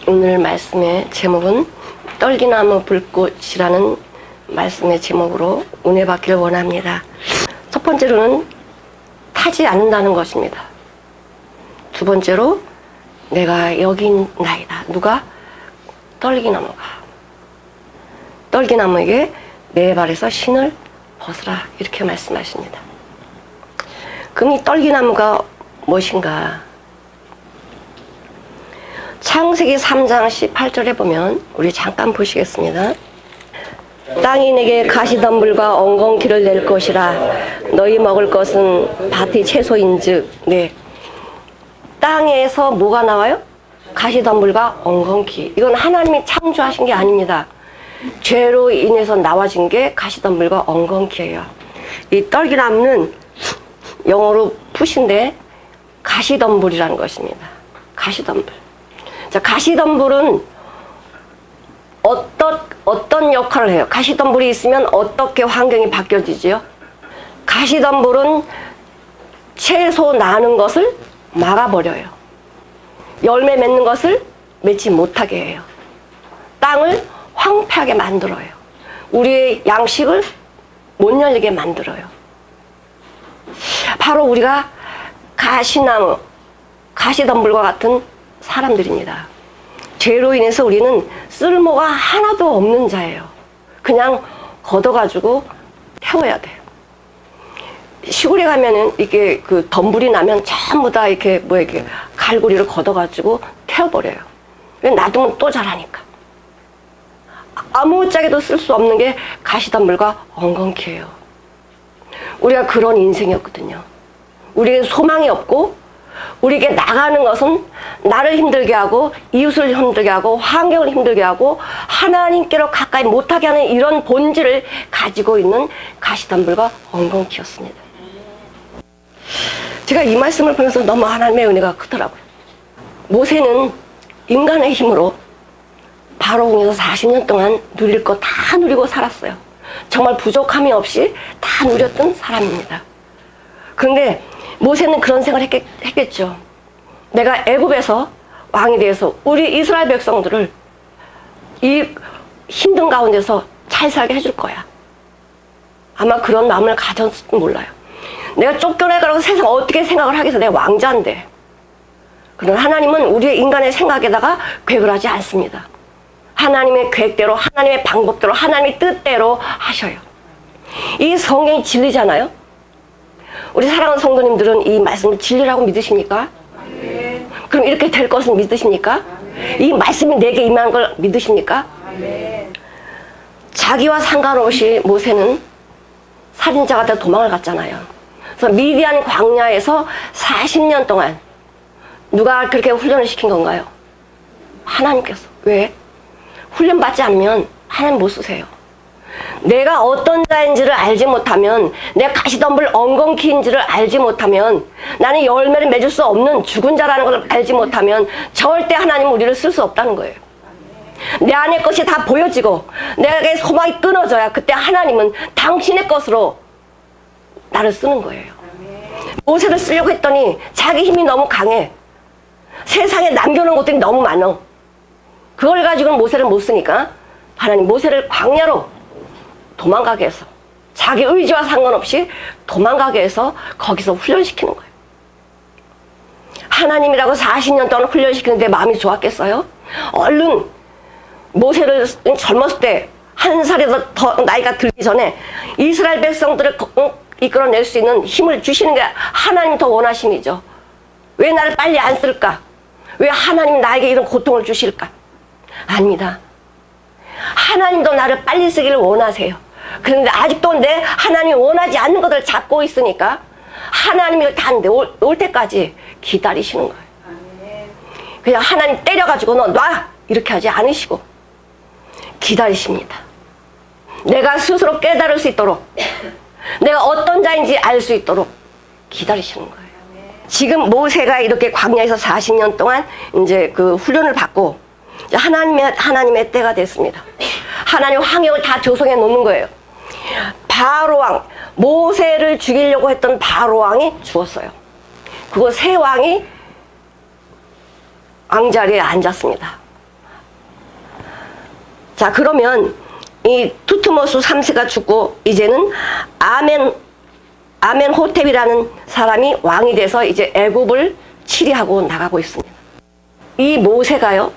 오늘 말씀의 제목은 떨기나무 불꽃이라는 말씀의 제목으로 은혜 받기를 원합니다. 첫 번째로는 타지 않는다는 것입니다. 두 번째로 내가 여기 있나이다. 누가? 떨기나무가. 떨기나무에게 내 발에서 신을 벗으라 이렇게 말씀하십니다. 그럼 이 떨기나무가 무엇인가? 창세기 3장 18절에 보면 우리 잠깐 보시겠습니다. 땅이 내게 가시덤불과 엉겅퀴를 낼 것이라 너희 먹을 것은 밭의 채소인즉. 네, 땅에서 뭐가 나와요? 가시덤불과 엉겅퀴. 이건 하나님이 창조하신 게 아닙니다. 죄로 인해서 나와진 게 가시덤불과 엉겅퀴예요. 이 떨기나무는 영어로 푸신데 가시덤불이라는 것입니다. 가시덤불. 자, 가시덤불은 어떤 역할을 해요? 가시덤불이 있으면 어떻게 환경이 바뀌어지지요? 가시덤불은 채소 나는 것을 막아버려요. 열매 맺는 것을 맺지 못하게 해요. 땅을 황폐하게 만들어요. 우리의 양식을 못 열리게 만들어요. 바로 우리가 가시나무, 가시덤불과 같은 사람들입니다. 죄로 인해서 우리는 쓸모가 하나도 없는 자예요. 그냥 걷어가지고 태워야 돼요. 시골에 가면은 이게 그 덤불이 나면 전부 다 이렇게 이렇게 갈고리를 걷어가지고 태워버려요. 놔두면 또 자라니까. 아무짝에도 쓸 수 없는 게 가시덤불과 엉겅퀴예요. 우리가 그런 인생이었거든요. 우리에게 소망이 없고 우리에게 나가는 것은 나를 힘들게 하고 이웃을 힘들게 하고 환경을 힘들게 하고 하나님께로 가까이 못하게 하는 이런 본질을 가지고 있는 가시덤불과 엉겅퀴였습니다. 제가 이 말씀을 보면서 너무 하나님의 은혜가 크더라고요. 모세는 인간의 힘으로 바로궁에서 40년 동안 누릴 거 다 누리고 살았어요. 정말 부족함이 없이 다 누렸던 사람입니다. 그런데 모세는 그런 생각을 했겠죠. 내가 애굽에서 왕이 돼서 우리 이스라엘 백성들을 이 힘든 가운데서 잘 살게 해줄 거야. 아마 그런 마음을 가졌을지 몰라요. 내가 쫓겨나가라고 세상 어떻게 생각을 하겠어. 내가 왕자인데. 그러나 하나님은 우리의 인간의 생각에다가 계획을 하지 않습니다. 하나님의 계획대로, 하나님의 방법대로, 하나님의 뜻대로 하셔요. 이 성경이 진리잖아요. 우리 사랑하는 성도님들은 이 말씀을 진리라고 믿으십니까? 아멘. 그럼 이렇게 될 것을 믿으십니까? 아멘. 이 말씀이 내게 임한 걸 믿으십니까? 아멘. 자기와 상관없이 모세는 살인자가 되어 도망을 갔잖아요. 그래서 미디안 광야에서 40년 동안 누가 그렇게 훈련을 시킨 건가요? 하나님께서. 왜? 훈련받지 않으면 하나님 못 쓰세요. 내가 어떤 자인지를 알지 못하면, 내가 가시덤불 엉겅퀴인지를 알지 못하면, 나는 열매를 맺을 수 없는 죽은 자라는 걸 알지 못하면 절대 하나님은 우리를 쓸 수 없다는 거예요. 내 안의 것이 다 보여지고 내게 소망이 끊어져야 그때 하나님은 당신의 것으로 나를 쓰는 거예요. 모세를 쓰려고 했더니 자기 힘이 너무 강해. 세상에 남겨놓은 것들이 너무 많아. 그걸 가지고는 모세를 못 쓰니까 하나님 모세를 광야로 도망가게 해서, 자기 의지와 상관없이 도망가게 해서 거기서 훈련시키는 거예요. 하나님이라고 40년 동안 훈련시키는데 마음이 좋았겠어요? 얼른 모세를 젊었을 때, 한 살에서 더 나이가 들기 전에 이스라엘 백성들을 이끌어낼 수 있는 힘을 주시는 게 하나님이 더 원하심이죠. 왜 나를 빨리 안 쓸까? 왜 하나님이 나에게 이런 고통을 주실까? 아닙니다. 하나님도 나를 빨리 쓰기를 원하세요. 그런데 아직도 내 하나님이 원하지 않는 것을 잡고 있으니까 하나님이 다 올 때까지 기다리시는 거예요. 그냥 하나님 때려가지고 너 놔! 이렇게 하지 않으시고 기다리십니다. 내가 스스로 깨달을 수 있도록, 내가 어떤 자인지 알 수 있도록 기다리시는 거예요. 지금 모세가 이렇게 광야에서 40년 동안 이제 그 훈련을 받고 하나님의 때가 됐습니다. 하나님 환경을 다 조성해 놓는 거예요. 바로왕, 모세를 죽이려고 했던 바로왕이 죽었어요. 그리고 새 왕이 왕자리에 앉았습니다. 자, 그러면 이 투트모스 3세가 죽고 이제는 아멘호텝이라는 사람이 왕이 돼서 이제 애굽을 치리하고 나가고 있습니다. 이 모세가요,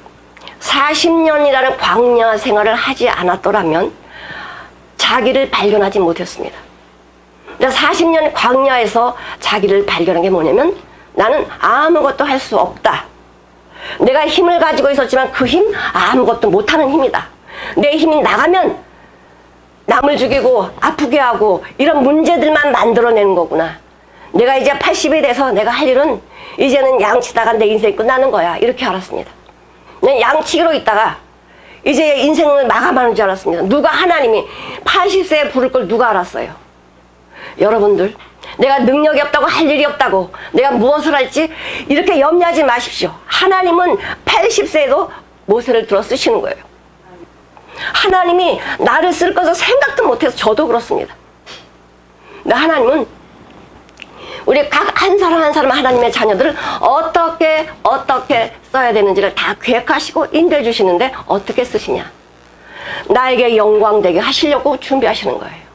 40년이라는 광야 생활을 하지 않았더라면 자기를 발견하지 못했습니다. 40년 광야에서 자기를 발견한 게 뭐냐면, 나는 아무것도 할 수 없다. 내가 힘을 가지고 있었지만 그 힘 아무것도 못하는 힘이다. 내 힘이 나가면 남을 죽이고 아프게 하고 이런 문제들만 만들어내는 거구나. 내가 이제 80이 돼서 내가 할 일은 이제는 양치다가 내 인생이 끝나는 거야. 이렇게 알았습니다. 그냥 양치기로 있다가 이제 인생을 마감하는 줄 알았습니다. 누가, 하나님이 80세에 부를 걸 누가 알았어요? 여러분들, 내가 능력이 없다고, 할 일이 없다고, 내가 무엇을 할지 이렇게 염려하지 마십시오. 하나님은 80세에도 모세를 들어 쓰시는 거예요. 하나님이 나를 쓸 것을 생각도 못해서 저도 그렇습니다. 근데 하나님은 우리 각 한 사람 한 사람 하나님의 자녀들을 어떻게 써야 되는지를 다 계획하시고 인도해 주시는데, 어떻게 쓰시냐? 나에게 영광 되게 하시려고 준비하시는 거예요.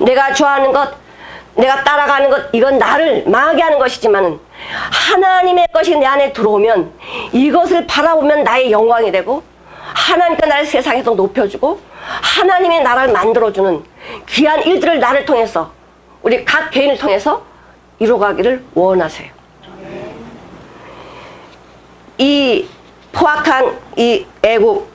내가 좋아하는 것, 내가 따라가는 것, 이건 나를 망하게 하는 것이지만 하나님의 것이 내 안에 들어오면 이것을 바라보면 나의 영광이 되고, 하나님께 나를 세상에서 높여주고 하나님의 나라를 만들어주는 귀한 일들을 나를 통해서, 우리 각 개인을 통해서 이루어가기를 원하세요. 이 포악한 이 애굽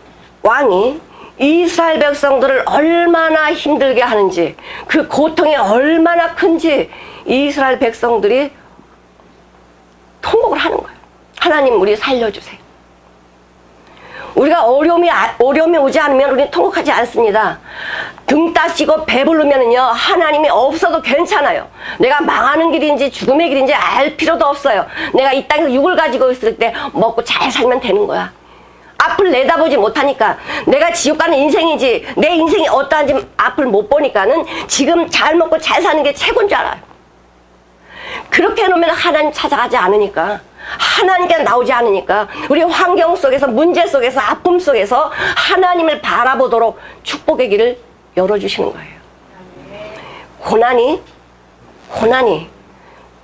왕이 이스라엘 백성들을 얼마나 힘들게 하는지, 그 고통이 얼마나 큰지 이스라엘 백성들이 통곡을 하는 거예요. 하나님, 우리 살려주세요. 우리가 어려움이 오지 않으면 우리는 통곡하지 않습니다. 등 따시고 배부르면은요, 하나님이 없어도 괜찮아요. 내가 망하는 길인지 죽음의 길인지 알 필요도 없어요. 내가 이 땅에서 육을 가지고 있을 때 먹고 잘 살면 되는 거야. 앞을 내다보지 못하니까, 내가 지옥 가는 인생이지 내 인생이 어떠한지 앞을 못 보니까는 지금 잘 먹고 잘 사는 게 최고인 줄 알아요. 그렇게 해놓으면 하나님 찾아가지 않으니까, 하나님께 나오지 않으니까, 우리 환경 속에서, 문제 속에서, 아픔 속에서 하나님을 바라보도록 축복의 길을 열어주시는 거예요. 고난이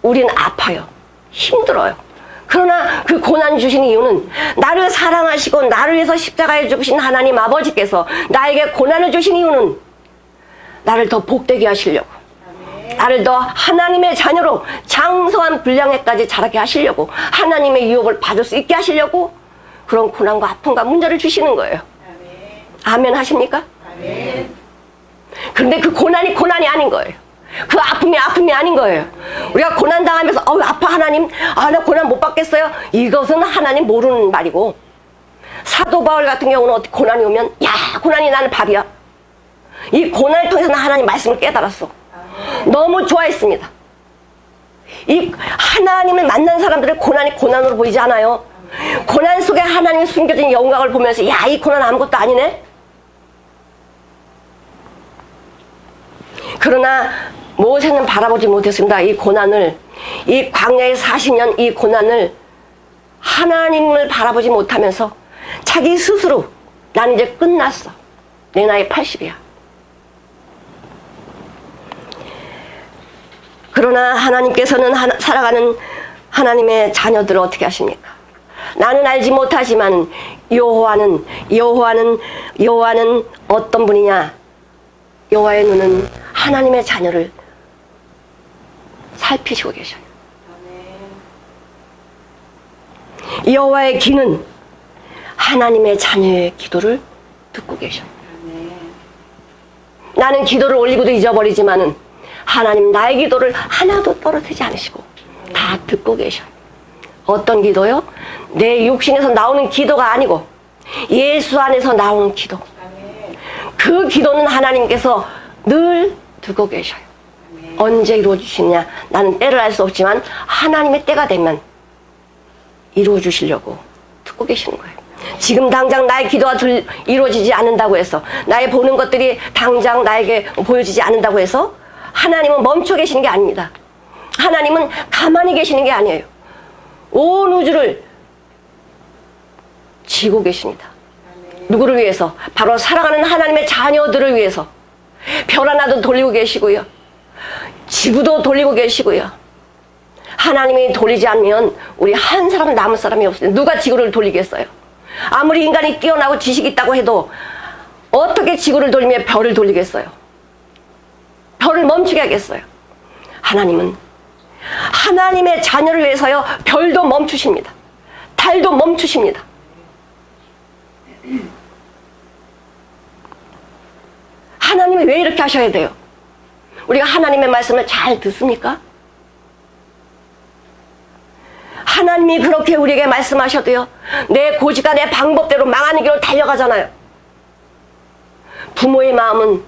우리는 아파요. 힘들어요. 그러나 그 고난 주신 이유는, 나를 사랑하시고 나를 위해서 십자가에 죽으신 하나님 아버지께서 나에게 고난을 주신 이유는 나를 더 복되게 하시려고, 나를 더 하나님의 자녀로 장성한 분량에까지 자라게 하시려고, 하나님의 유혹을 받을 수 있게 하시려고 그런 고난과 아픔과 문제를 주시는 거예요. 아멘 하십니까? 그런데 그 고난이 아닌 거예요. 그 아픔이 아닌 거예요. 우리가 고난 당하면서 아파 하나님, 나 고난 못 받겠어요, 이것은 하나님 모르는 말이고, 사도 바울 같은 경우는 어떻게 고난이 오면, 야, 고난이 나는 밥이야. 이 고난을 통해서 하나님 말씀을 깨달았어. 너무 좋아했습니다. 이 하나님을 만난 사람들의 고난이 고난으로 보이지 않아요. 고난 속에 하나님이 숨겨진 영광을 보면서, 야, 이 고난 아무것도 아니네. 그러나 모세는 바라보지 못했습니다. 이 고난을, 이 광야의 40년 이 고난을 하나님을 바라보지 못하면서 자기 스스로, 나는 이제 끝났어, 내 나이 80이야. 그러나 하나님께서는 살아가는 하나님의 자녀들을 어떻게 하십니까? 나는 알지 못하지만 여호와는 어떤 분이냐? 여호와의 눈은 하나님의 자녀를 살피시고 계셔요. 여호와의 귀는 하나님의 자녀의 기도를 듣고 계셔요. 나는 기도를 올리고도 잊어버리지만은 하나님 나의 기도를 하나도 떨어뜨리지 않으시고 다 듣고 계셔요. 어떤 기도요? 내 육신에서 나오는 기도가 아니고 예수 안에서 나오는 기도. 그 기도는 하나님께서 늘 듣고 계셔요. 언제 이루어주시느냐? 나는 때를 알 수 없지만 하나님의 때가 되면 이루어주시려고 듣고 계시는 거예요. 지금 당장 나의 기도가 이루어지지 않는다고 해서, 나의 보는 것들이 당장 나에게 보여지지 않는다고 해서 하나님은 멈춰 계시는 게 아닙니다. 하나님은 가만히 계시는 게 아니에요. 온 우주를 지고 계십니다. 누구를 위해서? 바로 사랑하는 하나님의 자녀들을 위해서. 별 하나도 돌리고 계시고요. 지구도 돌리고 계시고요. 하나님이 돌리지 않으면 우리 한 사람 남은 사람이 없어요. 누가 지구를 돌리겠어요? 아무리 인간이 뛰어나고 지식이 있다고 해도 어떻게 지구를 돌리며 별을 돌리겠어요? 별을 멈추게 하겠어요? 하나님은 하나님의 자녀를 위해서요, 별도 멈추십니다. 달도 멈추십니다. 하나님이 왜 이렇게 하셔야 돼요? 우리가 하나님의 말씀을 잘 듣습니까? 하나님이 그렇게 우리에게 말씀하셔도요, 내 고지가 내 방법대로 망하는 길로 달려가잖아요. 부모의 마음은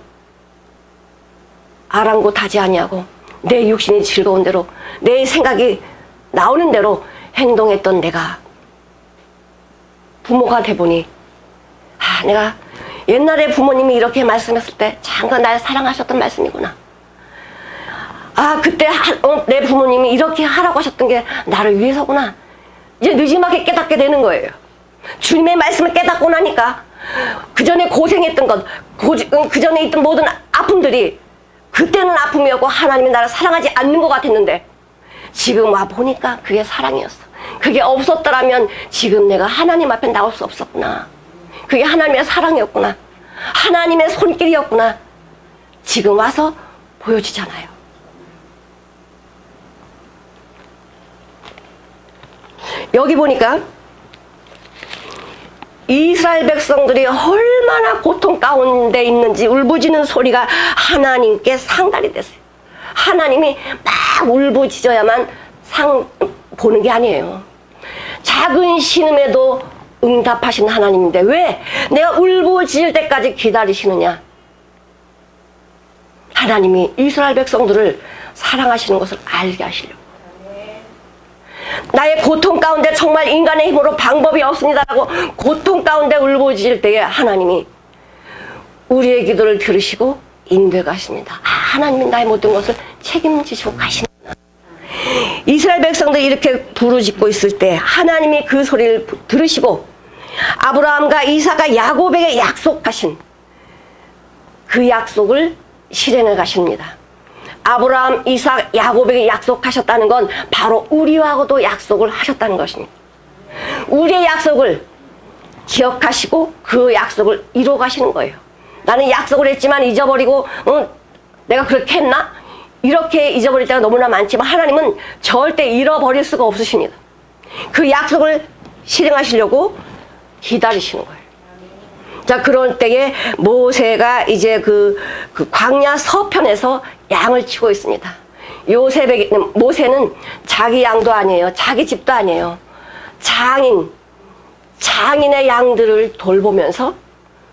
아랑곳하지 아니하고 내 육신이 즐거운 대로, 내 생각이 나오는 대로 행동했던 내가 부모가 돼보니, 내가 옛날에 부모님이 이렇게 말씀했을 때 잠깐 날 사랑하셨던 말씀이구나. 그때 내 부모님이 이렇게 하라고 하셨던 게 나를 위해서구나. 이제 늦지막히 깨닫게 되는 거예요. 주님의 말씀을 깨닫고 나니까 그 전에 고생했던 것, 그 전에 있던 모든 아픔들이 그때는 아픔이었고 하나님이 나를 사랑하지 않는 것 같았는데, 지금 와 보니까 그게 사랑이었어. 그게 없었더라면 지금 내가 하나님 앞에 나올 수 없었구나. 그게 하나님의 사랑이었구나. 하나님의 손길이었구나. 지금 와서 보여지잖아요. 여기 보니까 이스라엘 백성들이 얼마나 고통 가운데 있는지 울부짖는 소리가 하나님께 상달이 됐어요. 하나님이 막 울부짖어야만 보는 게 아니에요. 작은 신음에도 응답하신 하나님인데 왜 내가 울부짖을 때까지 기다리시느냐? 하나님이 이스라엘 백성들을 사랑하시는 것을 알게 하시려고. 나의 고통 가운데 정말 인간의 힘으로 방법이 없습니다라고 고통 가운데 울부짖을 때에 하나님이 우리의 기도를 들으시고 인도해 가십니다. 하나님이 나의 모든 것을 책임지시고 가시는구나. 이스라엘 백성들이 이렇게 부르짖고 있을 때 하나님이 그 소리를 들으시고 아브라함과 이삭과 야곱에게 약속하신 그 약속을 실행해 가십니다. 아브라함, 이삭, 야곱에게 약속하셨다는 건 바로 우리하고도 약속을 하셨다는 것입니다. 우리의 약속을 기억하시고 그 약속을 이루어 가시는 거예요. 나는 약속을 했지만 잊어버리고 내가 그렇게 했나? 이렇게 잊어버릴 때가 너무나 많지만 하나님은 절대 잃어버릴 수가 없으십니다. 그 약속을 실행하시려고 기다리시는 거예요. 자, 그럴 때에 모세가 이제 그 광야 서편에서 양을 치고 있습니다. 모세는 자기 양도 아니에요. 자기 집도 아니에요. 장인의 양들을 돌보면서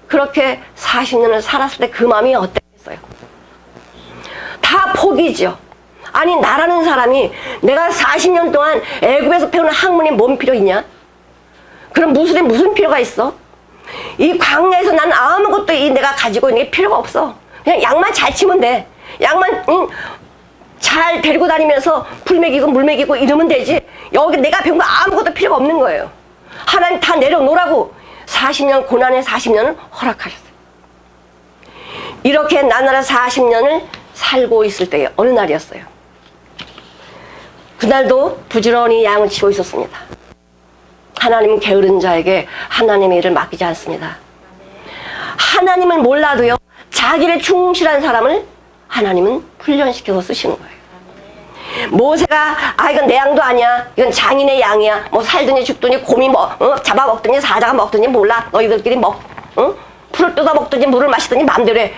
그렇게 40년을 살았을 때 그 마음이 어땠어요? 다 포기죠. 아니, 나라는 사람이 내가 40년 동안 애굽에서 배우는 학문이 뭔 필요 있냐? 그럼 무슨 필요가 있어? 이 광야에서 난 아무것도 내가 가지고 있는 게 필요가 없어. 그냥 양만 잘 치면 돼. 양만 잘 데리고 다니면서 풀 먹이고 물 먹이고 이러면 되지. 여기 내가 배운 거 아무것도 필요가 없는 거예요. 하나님 다 내려놓으라고 40년 고난의 40년을 허락하셨어요. 이렇게 나날의 40년을 살고 있을 때에 어느 날이었어요. 그날도 부지런히 양을 치고 있었습니다. 하나님은 게으른 자에게 하나님의 일을 맡기지 않습니다. 하나님을 몰라도요, 자기를 충실한 사람을 하나님은 훈련시켜서 쓰시는 거예요. 모세가 이건 내 양도 아니야, 이건 장인의 양이야, 뭐 살더니 죽더니 곰이 잡아먹더니 사자가 먹더니 몰라, 너희들끼리 풀을 뜯어 먹더니 물을 마시더니 맘대로 해,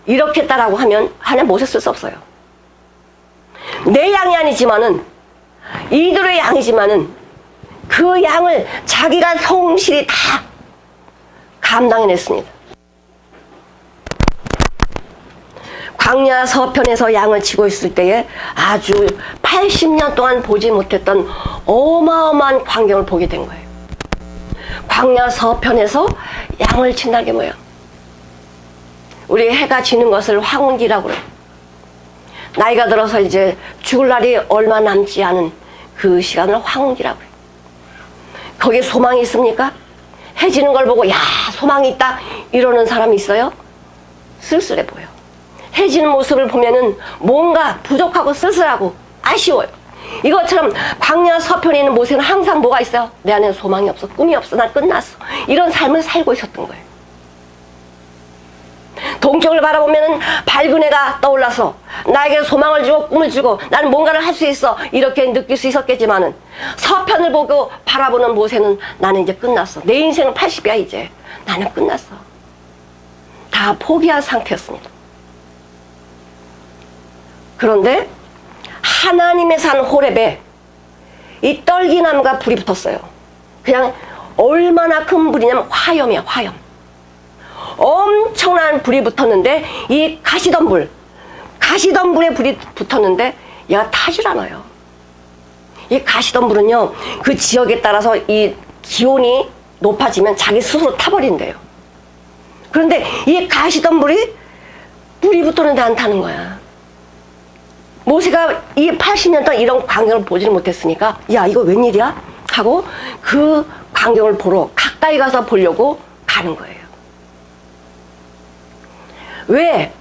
이렇게 했다라고 하면 하나님 모세 쓸 수 없어요. 내 양이 아니지만은 이들의 양이지만은 그 양을 자기가 성실히 다 감당해냈습니다. 광야 서편에서 양을 치고 있을 때에 아주 80년 동안 보지 못했던 어마어마한 광경을 보게 된 거예요. 광야 서편에서 양을 친다는 게 뭐예요? 우리 해가 지는 것을 황혼기라고 그래요. 나이가 들어서 이제 죽을 날이 얼마 남지 않은 그 시간을 황혼기라고 해요. 거기에 소망이 있습니까? 해 지는 걸 보고 야 소망이 있다 이러는 사람이 있어요? 쓸쓸해 보여. 해지는 모습을 보면은 뭔가 부족하고 쓸쓸하고 아쉬워요. 이것처럼 광야 서편에 있는 모세는 항상 뭐가 있어요? 내 안에 소망이 없어, 꿈이 없어, 난 끝났어, 이런 삶을 살고 있었던 거예요. 동쪽을 바라보면은 밝은 해가 떠올라서 나에게 소망을 주고 꿈을 주고 나는 뭔가를 할 수 있어 이렇게 느낄 수 있었겠지만은 서편을 보고 바라보는 모세는 나는 이제 끝났어, 내 인생은 80이야, 이제 나는 끝났어, 다 포기한 상태였습니다. 그런데 하나님의 산 호렙에 이 떨기나무가 불이 붙었어요. 그냥 얼마나 큰 불이냐면 화염이야, 화염. 엄청난 불이 붙었는데 이 가시덤불에 불이 붙었는데 얘가 타질 않아요. 이 가시덤불은요, 그 지역에 따라서 이 기온이 높아지면 자기 스스로 타버린대요. 그런데 이 가시덤불이 불이 붙었는데 안 타는 거야. 모세가 이 80년 동안 이런 광경을 보지를 못했으니까 야, 이거 웬일이야? 하고 그 광경을 보러 가까이 가서 보려고 가는 거예요. 왜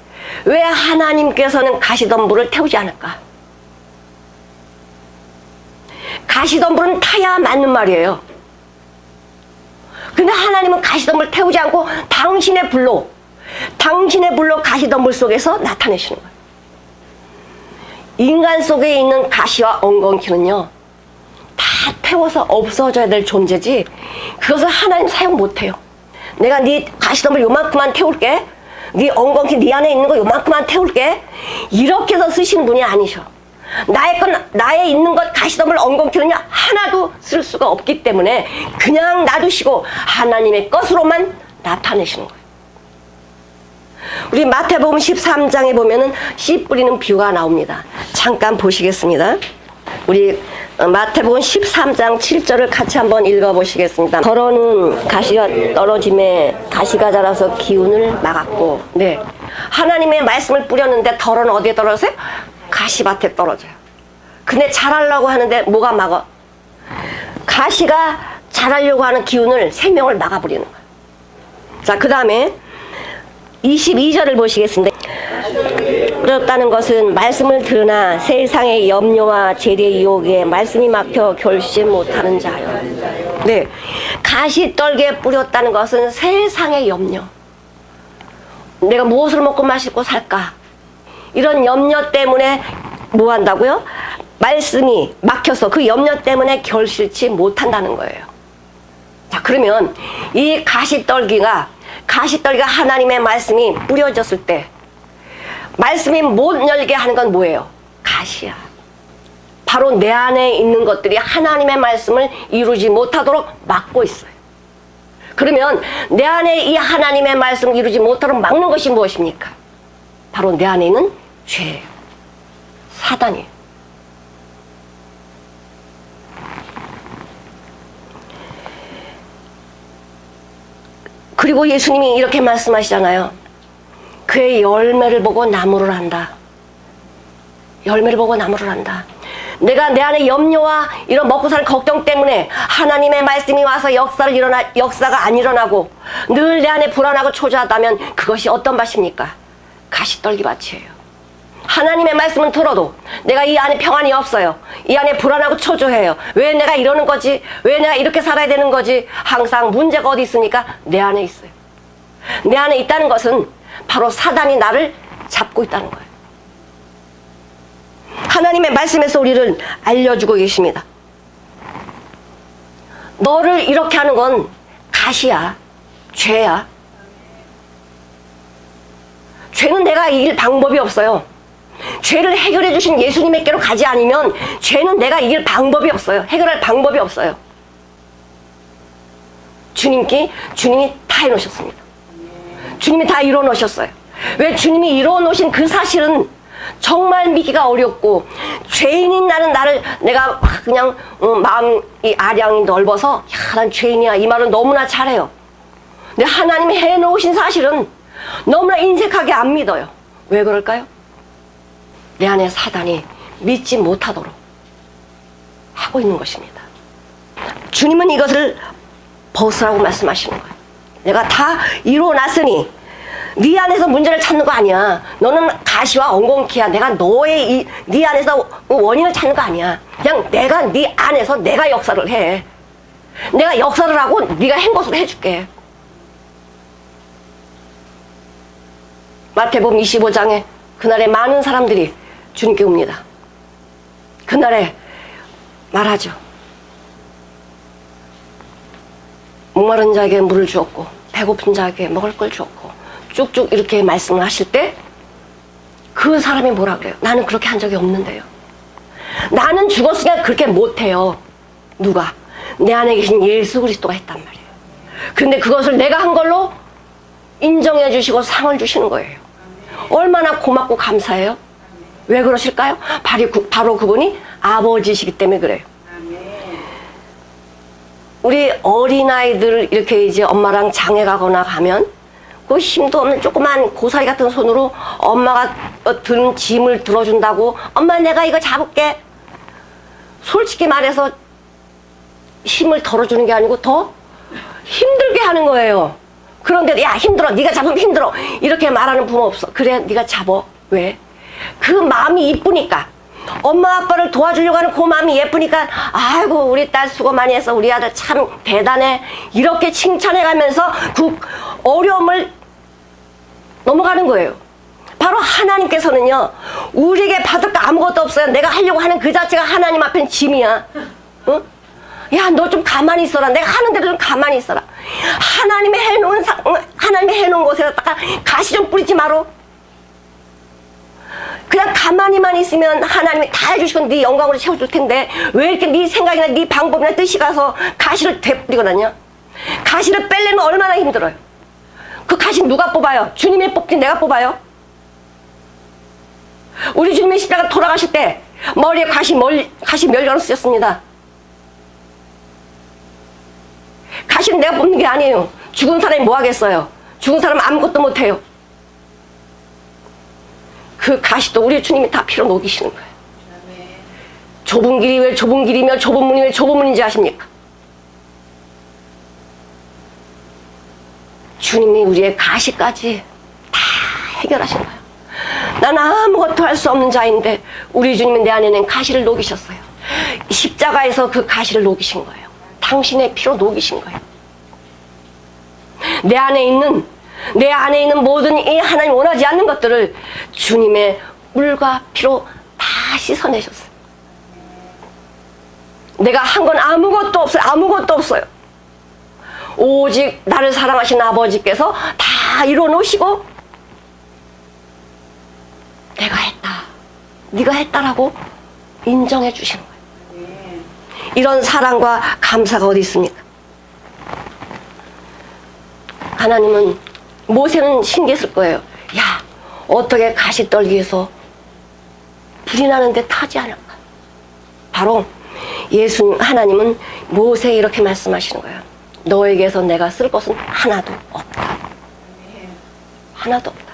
하나님께서는 가시덤불을 태우지 않을까? 가시덤불은 타야 맞는 말이에요. 근데 하나님은 가시덤불을 태우지 않고 당신의 불로 가시덤불 속에서 나타내시는 거예요. 인간 속에 있는 가시와 엉겅퀴는요, 다 태워서 없어져야 될 존재지 그것을 하나님 사용 못해요. 내가 네 가시덤불 요만큼만 태울게, 네 엉겅퀴 네 안에 있는 거 요만큼만 태울게, 이렇게 해서 쓰시는 분이 아니셔. 나의 있는 것 가시덤불 엉겅퀴는요 하나도 쓸 수가 없기 때문에 그냥 놔두시고 하나님의 것으로만 나타내시는 거예요. 우리 마태복음 13장에 보면은 씨 뿌리는 비유가 나옵니다. 잠깐 보시겠습니다. 우리 마태복음 13장 7절을 같이 한번 읽어보시겠습니다. 덜어는 가시가 떨어짐에 가시가 자라서 기운을 막았고, 네, 하나님의 말씀을 뿌렸는데 덜어는 어디에 떨어졌어요? 가시밭에 떨어져요. 근데 자라려고 하는데 뭐가 막아? 가시가 자라려고 하는 기운을, 생명을 막아버리는 거예요. 자, 그 다음에 22절을 보시겠습니다. 어렵다는 것은 말씀을 들으나 세상의 염려와 재리의 유혹에 말씀이 막혀 결심 못하는 자요. 네, 가시떨기에 뿌렸다는 것은 세상의 염려, 내가 무엇을 먹고 마시고 살까, 이런 염려 때문에 뭐 한다고요? 말씀이 막혀서 그 염려 때문에 결실치 못한다는 거예요. 자, 그러면 이 가시떨기가 하나님의 말씀이 뿌려졌을 때 말씀이 못 열게 하는 건 뭐예요? 가시야. 바로 내 안에 있는 것들이 하나님의 말씀을 이루지 못하도록 막고 있어요. 그러면 내 안에 이 하나님의 말씀을 이루지 못하도록 막는 것이 무엇입니까? 바로 내 안에 있는 죄예요. 사단이에요. 그리고 예수님이 이렇게 말씀하시잖아요. 그의 열매를 보고 나무를 안다. 열매를 보고 나무를 안다. 내가 내 안에 염려와 이런 먹고 사는 걱정 때문에 하나님의 말씀이 와서 역사가 안 일어나고 늘 내 안에 불안하고 초조하다면 그것이 어떤 밭입니까? 가시떨기 밭이에요. 하나님의 말씀은 들어도 내가 이 안에 평안이 없어요. 이 안에 불안하고 초조해요. 왜 내가 이러는 거지? 왜 내가 이렇게 살아야 되는 거지? 항상 문제가 어디 있습니까? 내 안에 있어요. 내 안에 있다는 것은 바로 사단이 나를 잡고 있다는 거예요. 하나님의 말씀에서 우리를 알려주고 계십니다. 너를 이렇게 하는 건 가시야, 죄야. 죄는 내가 이길 방법이 없어요. 죄를 해결해 주신 예수님께로 가지 않으면 죄는 내가 이길 방법이 없어요. 해결할 방법이 없어요. 주님이 다 해놓으셨습니다. 주님이 다 이루어 놓으셨어요. 왜? 주님이 이루어 놓으신 그 사실은 정말 믿기가 어렵고, 죄인인 나를 내가 그냥 마음이 아량이 넓어서 야, 난 죄인이야 이 말은 너무나 잘해요. 근데 하나님이 해놓으신 사실은 너무나 인색하게 안 믿어요. 왜 그럴까요? 내 안에 사단이 믿지 못하도록 하고 있는 것입니다. 주님은 이것을 벗으라고 말씀하시는 거예요. 내가 다 이루어놨으니 네 안에서 문제를 찾는 거 아니야. 너는 가시와 엉겅퀴야. 내가 너의 네 안에서 원인을 찾는 거 아니야. 그냥 내가 네 안에서 내가 역사를 해. 내가 역사를 하고 네가 행것을 해줄게. 마태복음 25장에 그날에 많은 사람들이 주님께 옵니다. 그날에 말하죠. 목마른 자에게 물을 주었고 배고픈 자에게 먹을 걸 주었고 쭉쭉 이렇게 말씀을 하실 때 그 사람이 뭐라 그래요? 나는 그렇게 한 적이 없는데요. 나는 죽었으니까 그렇게 못해요. 누가? 내 안에 계신 예수 그리스도가 했단 말이에요. 근데 그것을 내가 한 걸로 인정해 주시고 상을 주시는 거예요. 얼마나 고맙고 감사해요? 왜 그러실까요? 바로 그분이 아버지시기 때문에 그래요. 우리 어린아이들 이렇게 이제 엄마랑 장에 가거나 가면 그 힘도 없는 조그만 고사리 같은 손으로 엄마가 든 짐을 들어준다고 엄마 내가 이거 잡을게. 솔직히 말해서 힘을 덜어주는 게 아니고 더 힘들게 하는 거예요. 그런데 야 힘들어 네가 잡으면 힘들어 이렇게 말하는 부모 없어. 그래 네가 잡어. 왜? 그 마음이 이쁘니까. 엄마 아빠를 도와주려고 하는 그 마음이 예쁘니까 아이고 우리 딸 수고 많이 했어. 우리 아들 참 대단해. 이렇게 칭찬해가면서 그 어려움을 넘어가는 거예요. 바로 하나님께서는요. 우리에게 받을 거 아무것도 없어요. 내가 하려고 하는 그 자체가 하나님 앞엔 짐이야. 응? 야, 너 좀 가만히 있어라. 내가 하는 대로 좀 가만히 있어라. 하나님이 해놓은 곳에다가 가시 좀 뿌리지 마라. 그냥 가만히만 있으면 하나님이 다 해주시고 네 영광으로 채워줄 텐데 왜 이렇게 네 생각이나 네 방법이나 뜻이 가서 가시를 되뿌리고 다녀? 가시를 빼려면 얼마나 힘들어요. 그 가시 누가 뽑아요? 주님이 뽑지 내가 뽑아요? 우리 주님이 십자가 돌아가실 때 머리에 가시 멸관을 쓰셨습니다. 가시는 내가 뽑는 게 아니에요. 죽은 사람이 뭐 하겠어요? 죽은 사람은 아무것도 못해요. 그 가시도 우리 주님이 다 피로 녹이시는 거예요. 좁은 길이 왜 좁은 길이며 좁은 문이 왜 좁은 문인지 아십니까? 주님이 우리의 가시까지 다 해결하신 거예요. 난 아무것도 할 수 없는 자인데 우리 주님은 내 안에는 가시를 녹이셨어요. 십자가에서 그 가시를 녹이신 거예요. 당신의 피로 녹이신 거예요. 내 안에 있는 모든 이 하나님 원하지 않는 것들을 주님의 물과 피로 다 씻어내셨어요. 내가 한 건 아무것도 없어요. 아무것도 없어요. 오직 나를 사랑하신 아버지께서 다 이뤄놓으시고 내가 했다. 네가 했다라고 인정해 주시는 거예요. 이런 사랑과 감사가 어디 있습니까? 하나님은 모세는 신기했을 거예요. 야, 어떻게 가시떨기에서 불이 나는데 타지 않을까? 바로 하나님은 모세에 이렇게 말씀하시는 거예요. 너에게서 내가 쓸 것은 하나도 없다. 하나도 없다.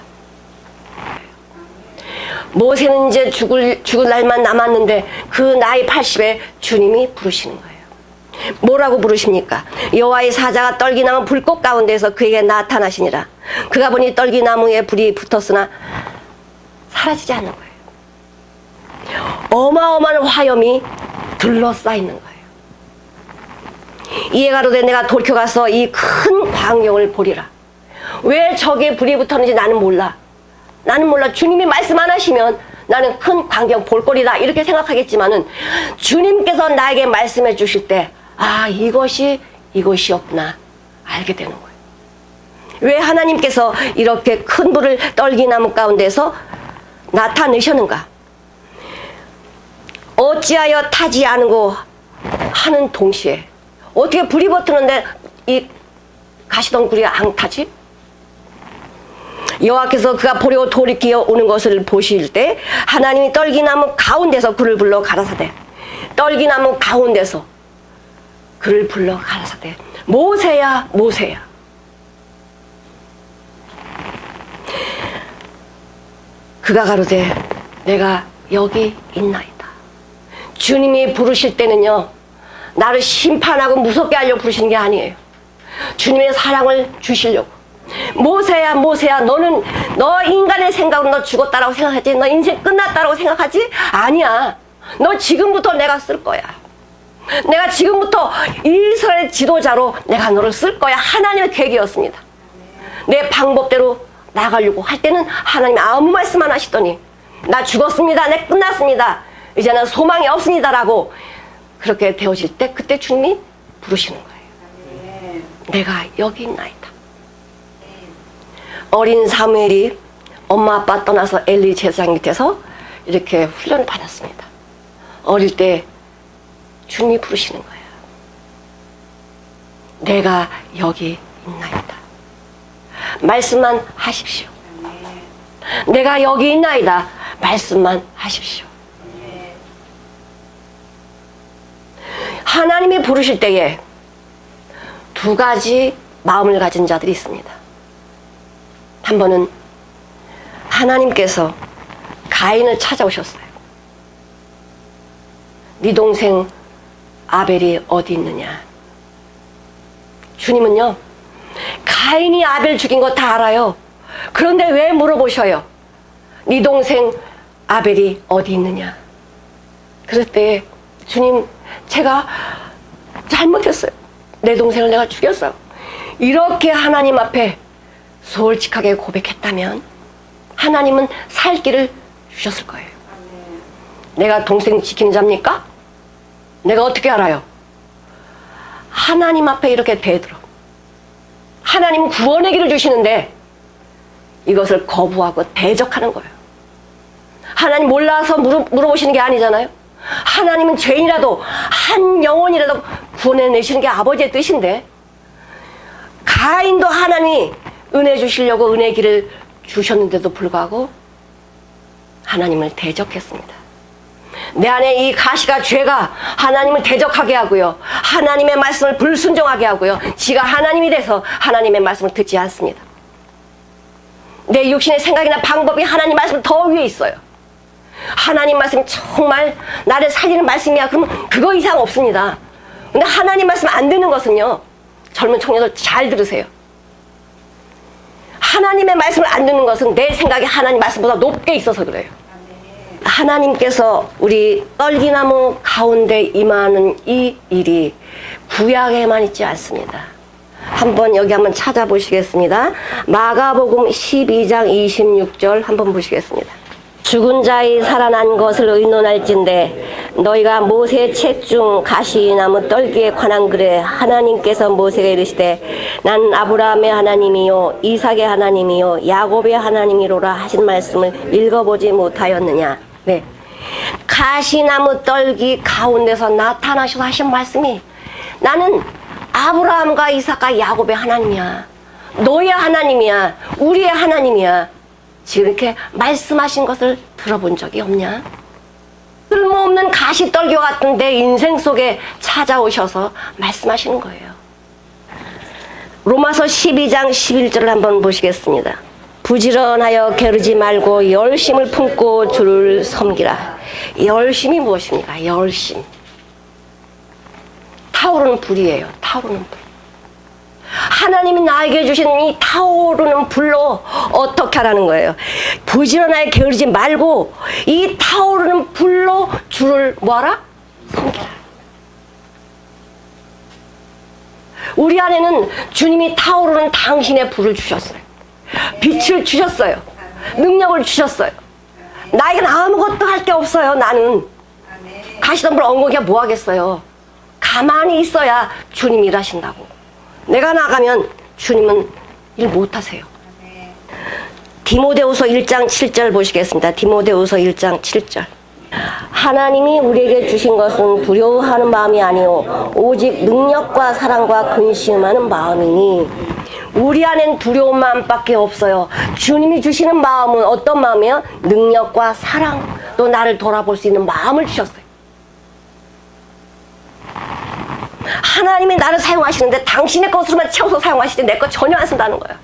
모세는 이제 죽을 날만 남았는데 그 나이 80에 주님이 부르시는 거예요. 뭐라고 부르십니까? 여호와의 사자가 떨기나무 불꽃 가운데서 그에게 나타나시니라. 그가 보니 떨기나무에 불이 붙었으나 사라지지 않는 거예요. 어마어마한 화염이 둘러싸이는 거예요. 이에 가로되 내가 돌이켜가서 이 큰 광경을 보리라. 왜 저기에 불이 붙었는지 나는 몰라. 주님이 말씀 안 하시면 나는 큰 광경 볼 거리다 이렇게 생각하겠지만은 주님께서 나에게 말씀해 주실 때 아, 이것이었구나 알게 되는 거예요. 왜 하나님께서 이렇게 큰 불을 떨기나무 가운데서 나타내셨는가? 어찌하여 타지 않고 하는 동시에 어떻게 불이 붙었는데 이 가시덩굴이 안 타지? 여호와께서 그가 보려고 돌이켜 오는 것을 보실 때 하나님이 떨기나무 가운데서 그를 불러 가라사대. 떨기나무 가운데서 그를 불러 가라사대. 모세야 모세야. 그가 가로되 내가 여기 있나이다. 주님이 부르실 때는요 나를 심판하고 무섭게 하려고 부르시는 게 아니에요. 주님의 사랑을 주시려고. 모세야 모세야, 너는 너 인간의 생각으로 너 죽었다라고 생각하지? 너 인생 끝났다라고 생각하지? 아니야. 너 지금부터 내가 쓸 거야. 내가 지금부터 이스라엘 지도자로 내가 너를 쓸 거야. 하나님의 계획이었습니다. 내 방법대로 나가려고 할 때는 하나님이 아무 말씀 안 하시더니 나 죽었습니다. 내 끝났습니다. 이제는 소망이 없습니다라고 그렇게 되어질 때 그때 주님이 부르시는 거예요. 내가 여기 있나이다. 어린 사무엘이 엄마 아빠 떠나서 엘리 제사장 밑에서 이렇게 훈련을 받았습니다. 어릴 때 주님이 부르시는 거예요. 내가 여기 있나이다. 말씀만 하십시오. 내가 여기 있나이다. 말씀만 하십시오. 하나님이 부르실 때에 두 가지 마음을 가진 자들이 있습니다. 한 번은 하나님께서 가인을 찾아오셨어요. 네 동생 아벨이 어디 있느냐. 주님은요, 가인이 아벨 죽인 거 다 알아요. 그런데 왜 물어보셔요? 네 동생 아벨이 어디 있느냐. 그럴 때 주님, 제가 잘못했어요. 내 동생을 내가 죽였어요. 이렇게 하나님 앞에 솔직하게 고백했다면 하나님은 살 길을 주셨을 거예요. 내가 동생 지키는 자입니까? 내가 어떻게 알아요? 하나님 앞에 이렇게 대들어. 하나님은 구원의 길을 주시는데 이것을 거부하고 대적하는 거예요. 하나님 몰라서 물어보시는 게 아니잖아요. 하나님은 죄인이라도 한 영혼이라도 구원해내시는 게 아버지의 뜻인데 가인도 하나님이 은혜 주시려고 은혜 길을 주셨는데도 불구하고 하나님을 대적했습니다. 내 안에 이 가시가 죄가 하나님을 대적하게 하고요. 하나님의 말씀을 불순종하게 하고요. 지가 하나님이 돼서 하나님의 말씀을 듣지 않습니다. 내 육신의 생각이나 방법이 하나님 말씀 더 위에 있어요. 하나님 말씀이 정말 나를 살리는 말씀이야. 그러면 그거 이상 없습니다. 근데 하나님 말씀 안 듣는 것은요. 젊은 청년들 잘 들으세요. 하나님의 말씀을 안 듣는 것은 내 생각이 하나님 말씀보다 높게 있어서 그래요. 하나님께서 우리 떨기나무 가운데 임하는 이 일이 구약에만 있지 않습니다. 한번 여기 한번 찾아보시겠습니다. 마가복음 12장 26절 한번 보시겠습니다. 죽은 자의 살아난 것을 의논할진대 너희가 모세 책 중 가시나무 떨기에 관한 글에 하나님께서 모세에게 이르시되 난 아브라함의 하나님이요 이삭의 하나님이요 야곱의 하나님이로라 하신 말씀을 읽어보지 못하였느냐. 네. 가시나무 떨기 가운데서 나타나셔서 하신 말씀이 나는 아브라함과 이삭과 야곱의 하나님이야. 너의 하나님이야. 우리의 하나님이야. 지금 이렇게 말씀하신 것을 들어본 적이 없냐? 쓸모없는 가시떨기와 같은 내 인생 속에 찾아오셔서 말씀하시는 거예요. 로마서 12장 11절을 한번 보시겠습니다. 부지런하여 게으르지 말고 열심을 품고 주를 섬기라. 열심이 무엇입니까? 열심. 타오르는 불이에요. 타오르는 불. 하나님이 나에게 주신 이 타오르는 불로 어떻게 하라는 거예요? 부지런하게 게으르지 말고 이 타오르는 불로 주를 뭐하라? 섬기라. 우리 안에는 주님이 타오르는 당신의 불을 주셨어요. 빛을 주셨어요. 능력을 주셨어요. 나에게는 아무것도 할 게 없어요. 나는 가시덤불 엉거기가 뭐 하겠어요. 가만히 있어야 주님이 일하신다고. 내가 나가면 주님은 일 못하세요. 디모데후서 1장 7절 보시겠습니다. 디모데후서 1장 7절. 하나님이 우리에게 주신 것은 두려워하는 마음이 아니요 오직 능력과 사랑과 근심하는 마음이니. 우리 안엔 두려운 마음밖에 없어요. 주님이 주시는 마음은 어떤 마음이에요? 능력과 사랑, 또 나를 돌아볼 수 있는 마음을 주셨어요. 하나님이 나를 사용하시는데 당신의 것으로만 채워서 사용하시지 내 것 전혀 안 쓴다는 거예요.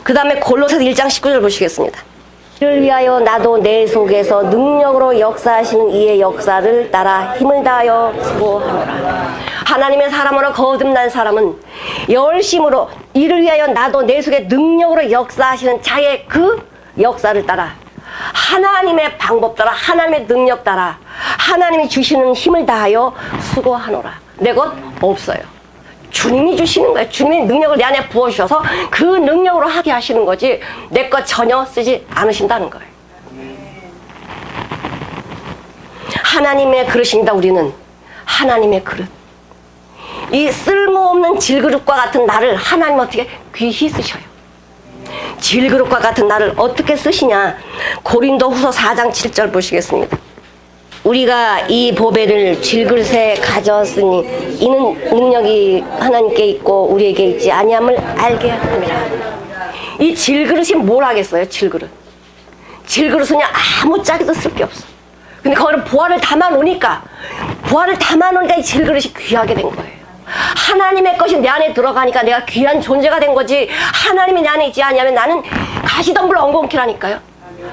그 다음에 골로새서 1장 19절 보시겠습니다. 이를 위하여 나도 내 속에서 능력으로 역사하시는 이의 역사를 따라 힘을 다하여 수고하노라. 하나님의 사람으로 거듭난 사람은 열심으로 이를 위하여 나도 내 속에 능력으로 역사하시는 자의 그 역사를 따라 하나님의 방법 따라 하나님의 능력 따라 하나님이 주시는 힘을 다하여 수고하노라. 내 것 없어요. 주님이 주시는 거예요. 주님이 능력을 내 안에 부어주셔서 그 능력으로 하게 하시는 거지 내 것 전혀 쓰지 않으신다는 거예요. 하나님의 그릇입니다. 우리는 하나님의 그릇. 이 쓸모없는 질그릇과 같은 나를 하나님 어떻게 귀히 쓰셔요. 질그릇과 같은 나를 어떻게 쓰시냐. 고린도후서 4장 7절 보시겠습니다. 우리가 이 보배를 질그릇에 가졌으니 이는 능력이 하나님께 있고 우리에게 있지 아니함을 알게 합니다. 이 질그릇이 뭘 하겠어요? 질그릇. 질그릇은 아무 짝에도 쓸 게 없어. 근데 거기를 보화를 담아 놓으니까 이 질그릇이 귀하게 된 거예요. 하나님의 것이 내 안에 들어가니까 내가 귀한 존재가 된 거지. 하나님이 내 안에 있지 않냐면 나는 가시덤불 엉겅퀴라니까요.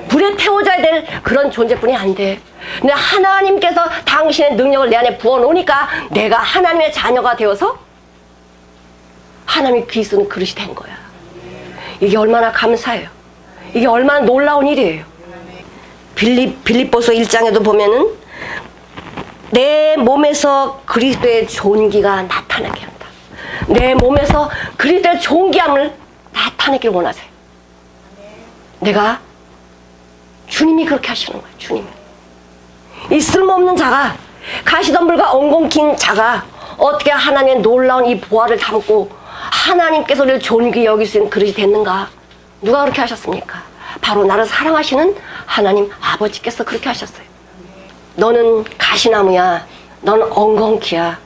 불에 태워져야 될 그런 존재뿐이 안 돼. 근데 하나님께서 당신의 능력을 내 안에 부어 놓으니까 내가 하나님의 자녀가 되어서 하나님이 귀 쓰는 그릇이 된 거야. 이게 얼마나 감사해요. 이게 얼마나 놀라운 일이에요. 빌립보서 1장에도 보면은 내 몸에서 그리스도의 존귀가 나타나게 한다. 내 몸에서 그리스도의 존귀함을 나타내길 원하세요. 내가 주님이 그렇게 하시는 거예요. 주님이. 이 쓸모없는 자가 가시덤불과 엉겅퀴인 자가 어떻게 하나님의 놀라운 이 보화를 담고 하나님께서 우리를 존귀히 여길 수 있는 그릇이 됐는가? 누가 그렇게 하셨습니까? 바로 나를 사랑하시는 하나님 아버지께서 그렇게 하셨어요. 너는 가시나무야. 너는 엉겅퀴야.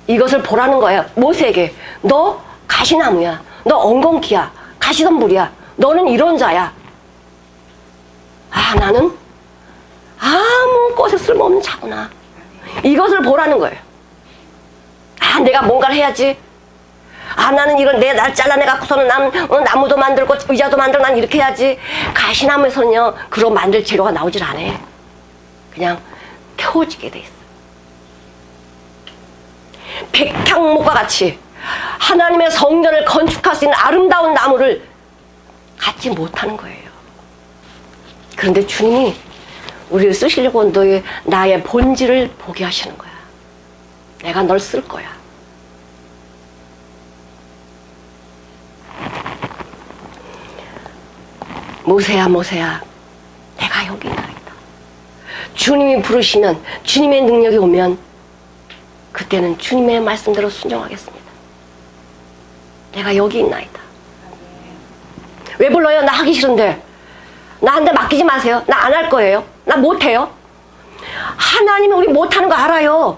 이것을 보라는 거예요. 모세에게. 너 가시나무야. 너 엉겅퀴야. 가시덤불이야. 너는 이런 자야. 아, 나는 아무 것에 쓸모없는 자구나. 이것을 보라는 거예요. 아, 내가 뭔가를 해야지. 아, 나는 이걸 날 잘라내갖고서는 나무도 만들고 의자도 만들고 난 이렇게 해야지. 가시나무에서는요, 그런 만들 재료가 나오질 않아요. 그냥 태워지게 돼 있어. 백향목과 같이 하나님의 성전을 건축할 수 있는 아름다운 나무를 갖지 못하는 거예요. 그런데 주님이 우리를 쓰시려고 나의 본질을 보게 하시는 거야. 내가 널 쓸 거야. 모세야, 모세야, 내가 여기 있나이다. 주님이 부르시면, 주님의 능력이 오면 그때는 주님의 말씀대로 순종하겠습니다. 내가 여기 있나이다. 왜 불러요? 나 하기 싫은데. 나한테 맡기지 마세요. 나 안 할 거예요. 나 못해요. 하나님이 우리 못하는 거 알아요.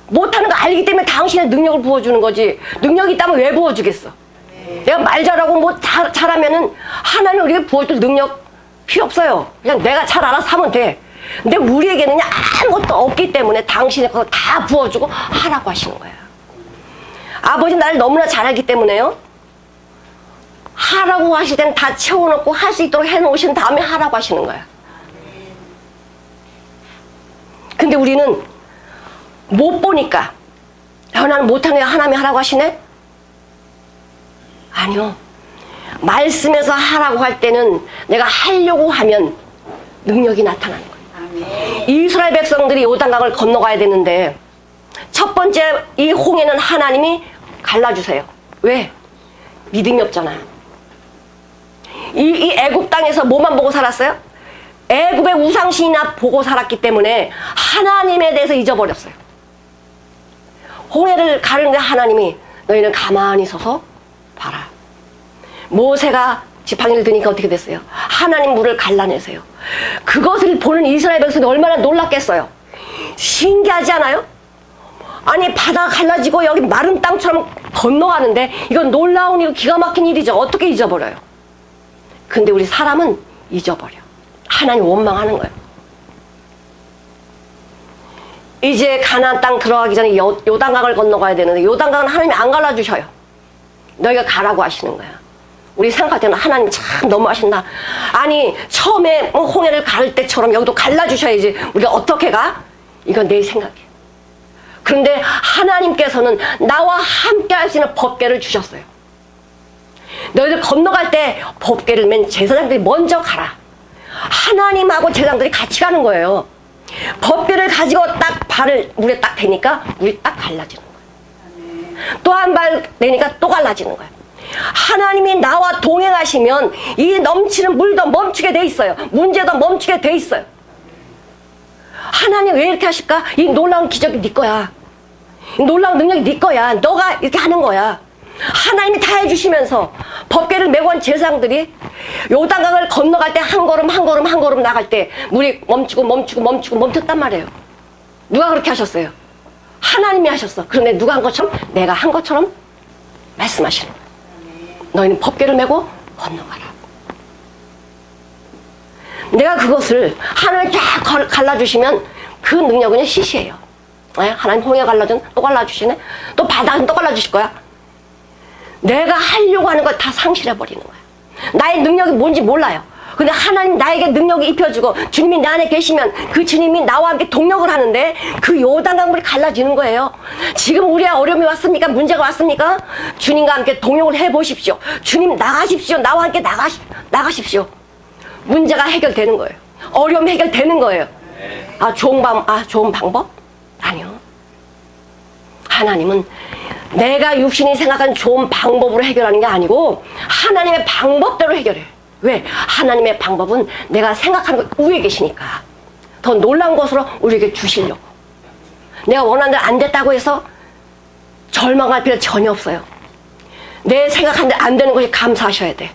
못하는 거 알기 때문에 당신의 능력을 부어주는 거지. 능력이 있다면 왜 부어주겠어? 내가 말 잘하고 뭐 잘하면은 하나님 우리에게 부어줄 능력 필요 없어요. 그냥 내가 잘 알아서 하면 돼. 근데 우리에게는 아무것도 없기 때문에 당신의 것을 다 부어주고 하라고 하시는 거야. 아버지 나를 너무나 잘 알기 때문에요. 하라고 하실 때는 다 채워놓고 할 수 있도록 해놓으신 다음에 하라고 하시는 거야. 근데 우리는 못 보니까 나는 못하는 게 하나님이 하라고 하시네? 아니요. 말씀에서 하라고 할 때는 내가 하려고 하면 능력이 나타나는 거예요. 이스라엘 백성들이 요단강을 건너가야 되는데 첫 번째 이 홍해는 하나님이 갈라주세요. 왜? 믿음이 없잖아요. 이 애굽 땅에서 뭐만 보고 살았어요? 애굽의 우상신이나 보고 살았기 때문에 하나님에 대해서 잊어버렸어요. 홍해를 가르는데 하나님이 너희는 가만히 서서 봐라. 모세가 지팡이를 드니까 어떻게 됐어요? 하나님 물을 갈라내세요. 그것을 보는 이스라엘 백성들이 얼마나 놀랐겠어요. 신기하지 않아요? 아니 바다가 갈라지고 여기 마른 땅처럼 건너가는데 이건 놀라운 일이고 기가 막힌 일이죠. 어떻게 잊어버려요? 근데 우리 사람은 잊어버려. 하나님 원망하는 거예요. 이제 가나안 땅 들어가기 전에 요단강을 건너가야 되는데 요단강은 하나님이 안 갈라주셔요. 너희가 가라고 하시는 거야. 우리 생각할 때는 하나님 참 너무하신다. 아니 처음에 홍해를 가를 때처럼 여기도 갈라주셔야지 우리가 어떻게 가? 이건 내 생각이에요. 그런데 하나님께서는 나와 함께 할 수 있는 법궤를 주셨어요. 너희들 건너갈 때 법궤를 맨 제사장들이 먼저 가라. 하나님하고 제사장들이 같이 가는 거예요. 법궤를 가지고 딱 발을 물에 딱 대니까 물이 딱 갈라지는 거예요. 또 한 발 내니까 또 갈라지는 거예요. 하나님이 나와 동행하시면 이 넘치는 물도 멈추게 돼 있어요. 문제도 멈추게 돼 있어요. 하나님 왜 이렇게 하실까? 이 놀라운 기적이 네 거야. 이 놀라운 능력이 네 거야. 너가 이렇게 하는 거야. 하나님이 다 해주시면서 법궤를 메고 온 제사장들이 요단강을 건너갈 때 한 걸음 한 걸음 한 걸음 나갈 때 물이 멈췄단 말이에요. 누가 그렇게 하셨어요? 하나님이 하셨어. 그런데 누가 한 것처럼? 내가 한 것처럼 말씀하시는 거예요. 너희는 법궤를 메고 건너가라. 내가 그것을 하나님이 쫙 갈라주시면 그 능력은 시시해요. 하나님 홍해 갈라준 또 갈라주시네. 또 바다는 또 갈라주실 거야. 내가 하려고 하는 걸 다 상실해버리는 거야. 나의 능력이 뭔지 몰라요. 근데 하나님 나에게 능력이 입혀주고 주님이 내 안에 계시면 그 주님이 나와 함께 동력을 하는데 그 요단강물이 갈라지는 거예요. 지금 우리의 어려움이 왔습니까? 문제가 왔습니까? 주님과 함께 동력을 해보십시오. 주님 나가십시오. 나와 함께 나가십시오. 문제가 해결되는 거예요. 어려움이 해결되는 거예요. 좋은 방법? 아니요. 하나님은 내가 육신이 생각한 좋은 방법으로 해결하는 게 아니고 하나님의 방법대로 해결해요. 왜? 하나님의 방법은 내가 생각하는 것 위에 계시니까 더 놀라운 것으로 우리에게 주시려고. 내가 원하는 대로 안 됐다고 해서 절망할 필요 전혀 없어요. 내 생각한 대로 안 되는 것이 감사하셔야 돼.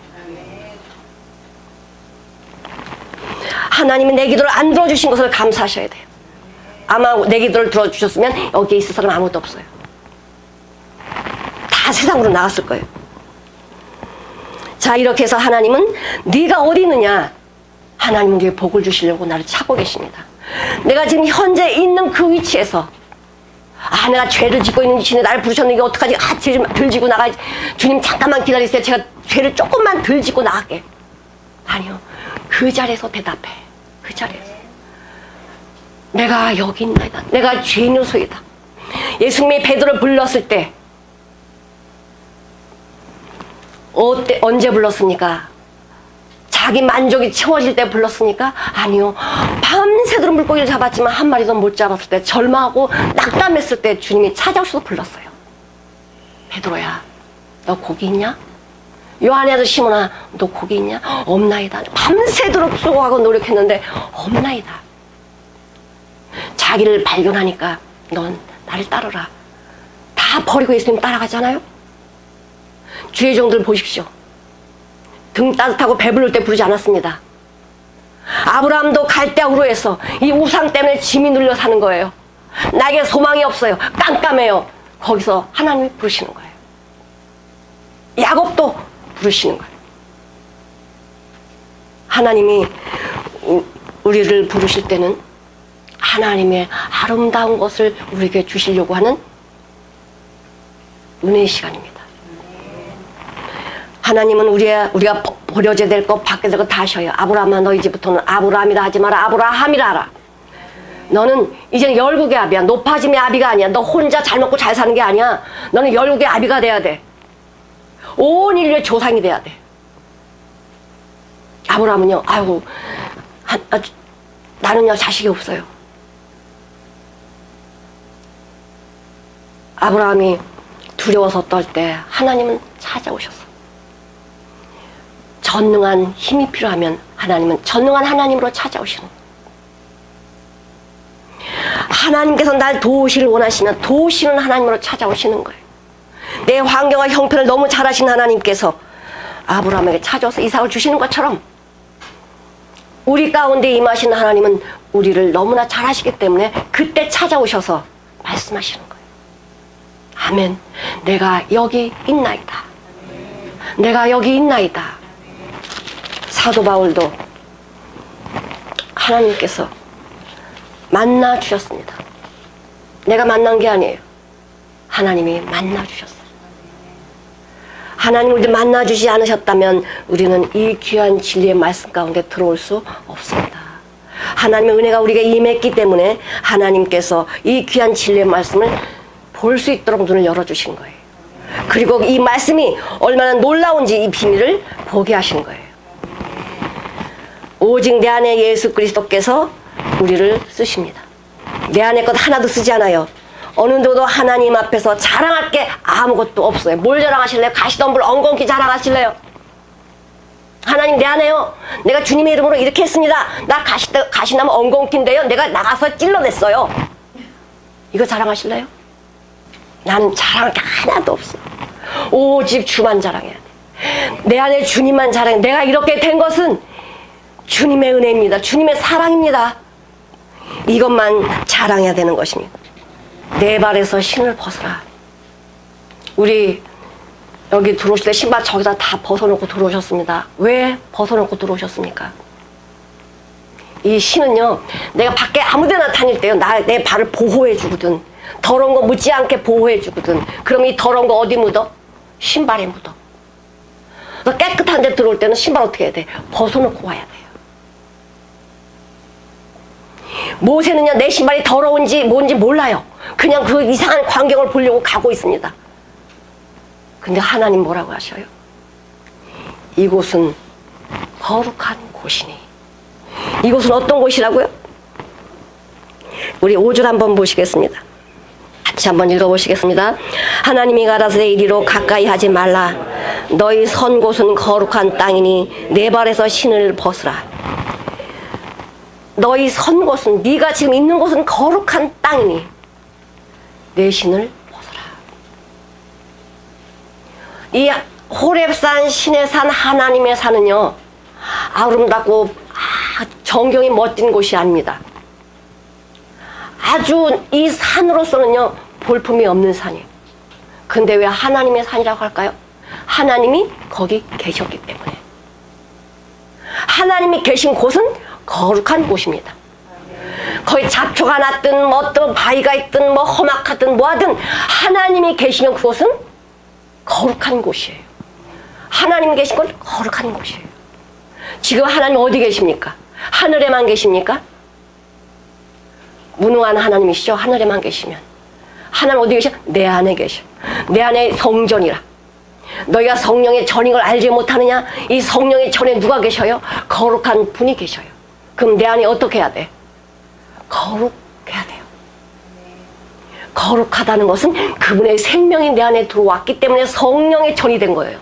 하나님이 내 기도를 안 들어주신 것을 감사하셔야 돼요. 아마 내 기도를 들어주셨으면 여기에 있을 사람 아무것도 없어요. 다 세상으로 나갔을 거예요. 자, 이렇게 해서 하나님은 네가 어디 있느냐? 하나님은 우리에게 복을 주시려고 나를 찾고 계십니다. 내가 지금 현재 있는 그 위치에서 내가 죄를 짓고 있는 위치에 나를 부르셨는데 어떡하지? 죄 좀 덜 지고 나가야지. 주님 잠깐만 기다리세요. 제가 죄를 조금만 덜 짓고 나갈게. 아니요. 그 자리에서 대답해. 그 자리에서. 내가 여기 있나이다. 내가 죄인요소이다. 예수님이 베드로를 불렀을 때 언제 불렀습니까? 자기 만족이 채워질 때 불렀습니까? 아니요. 밤새도록 물고기를 잡았지만 한 마리도 못 잡았을 때, 절망하고 낙담했을 때 주님이 찾아오셔서 불렀어요. 베드로야, 너 고기 있냐? 요한의 아들 시몬아, 너 고기 있냐? 없나이다. 밤새도록 수고하고 노력했는데 없나이다. 자기를 발견하니까 넌 나를 따르라. 다 버리고 예수님 따라가잖아요. 주의 종들 보십시오. 등 따뜻하고 배부를 때 부르지 않았습니다. 아브라함도 갈대아우로 해서 이 우상 때문에 짐이 눌려 사는 거예요. 나에게 소망이 없어요. 깜깜해요. 거기서 하나님이 부르시는 거예요. 야곱도 부르시는 거예요. 하나님이 우리를 부르실 때는 하나님의 아름다운 것을 우리에게 주시려고 하는 은혜의 시간입니다. 하나님은 우리가 버려져야 될 것, 받게 될 것 다 하셔요. 아브라함아, 너 이제부터는 아브라함이라 하지 마라. 아브라함이라 하라. 너는 이제는 열국의 아비야. 높아짐의 아비가 아니야. 너 혼자 잘 먹고 잘 사는 게 아니야. 너는 열국의 아비가 돼야 돼. 온 인류의 조상이 돼야 돼. 아브라함은요, 나는요, 자식이 없어요. 아브라함이 두려워서 떨 때 하나님은 찾아오셨어. 전능한 힘이 필요하면 하나님은 전능한 하나님으로 찾아오시는 거예요. 하나님께서 날 도우시를 원하시면 도우시는 하나님으로 찾아오시는 거예요. 내 환경과 형편을 너무 잘 아시는 하나님께서 아브라함에게 찾아와서 이삭을 주시는 것처럼 우리 가운데 임하시는 하나님은 우리를 너무나 잘 아시기 때문에 그때 찾아오셔서 말씀하시는 거예요. 아멘. 내가 여기 있나이다. 내가 여기 있나이다. 사도 바울도 하나님께서 만나 주셨습니다. 내가 만난 게 아니에요. 하나님이 만나 주셨어요. 하나님 우리를 만나 주지 않으셨다면 우리는 이 귀한 진리의 말씀 가운데 들어올 수 없습니다. 하나님의 은혜가 우리에게 임했기 때문에 하나님께서 이 귀한 진리의 말씀을 볼 수 있도록 눈을 열어주신 거예요. 그리고 이 말씀이 얼마나 놀라운지 이 비밀을 보게 하신 거예요. 오직 내 안에 예수 그리스도께서 우리를 쓰십니다. 내 안에 것 하나도 쓰지 않아요. 어느 누구도 하나님 앞에서 자랑할 게 아무것도 없어요. 뭘 자랑하실래요? 가시덤불 엉겅퀴 자랑하실래요? 하나님 내 안에요. 내가 주님의 이름으로 이렇게 했습니다. 나 가시나무 엉겅퀴인데요. 내가 나가서 찔러냈어요. 이거 자랑하실래요? 나는 자랑할 게 하나도 없어. 오직 주만 자랑해야 돼. 내 안에 주님만 자랑해. 내가 이렇게 된 것은 주님의 은혜입니다. 주님의 사랑입니다. 이것만 자랑해야 되는 것입니다. 내 발에서 신을 벗어라. 우리 여기 들어오실 때 신발 저기다 다 벗어놓고 들어오셨습니다. 왜 벗어놓고 들어오셨습니까? 이 신은요, 내가 밖에 아무데나 다닐 때요, 내 발을 보호해 주거든. 더러운 거 묻지 않게 보호해 주거든. 그럼 이 더러운 거 어디 묻어? 신발에 묻어. 그래서 깨끗한 데 들어올 때는 신발 어떻게 해야 돼? 벗어놓고 와야 돼요. 모세는요, 내 신발이 더러운지 뭔지 몰라요. 그냥 그 이상한 광경을 보려고 가고 있습니다. 근데 하나님 뭐라고 하셔요? 이곳은 거룩한 곳이니. 이곳은 어떤 곳이라고요? 우리 5절 한번 보시겠습니다. 같이 한번 읽어보시겠습니다. 하나님이 가라사대 이리로 가까이 하지 말라. 너희 선 곳은 거룩한 땅이니 내 발에서 신을 벗으라. 너희 선 곳은, 네가 지금 있는 곳은 거룩한 땅이니 내 신을 벗어라. 이 호렙산 신의 산, 하나님의 산은요, 아름답고 정경이 멋진 곳이 아닙니다. 아주 이 산으로서는요, 볼품이 없는 산이에요. 근데 왜 하나님의 산이라고 할까요? 하나님이 거기 계셨기 때문에. 하나님이 계신 곳은 거룩한 곳입니다. 거기 잡초가 났든 뭐 어떤 바위가 있든 뭐 험악하든 뭐하든 하나님이 계시면 그곳은 거룩한 곳이에요. 하나님이 계신 건 거룩한 곳이에요. 지금 하나님 어디 계십니까? 하늘에만 계십니까? 무능한 하나님이시죠? 하늘에만 계시면. 하나님 어디 계셔? 내 안에 계셔. 내 안에 성전이라. 너희가 성령의 전인 걸 알지 못하느냐? 이 성령의 전에 누가 계셔요? 거룩한 분이 계셔요. 그럼 내 안에 어떻게 해야 돼? 거룩해야 돼요. 거룩하다는 것은 그분의 생명이 내 안에 들어왔기 때문에 성령의 전이 된 거예요.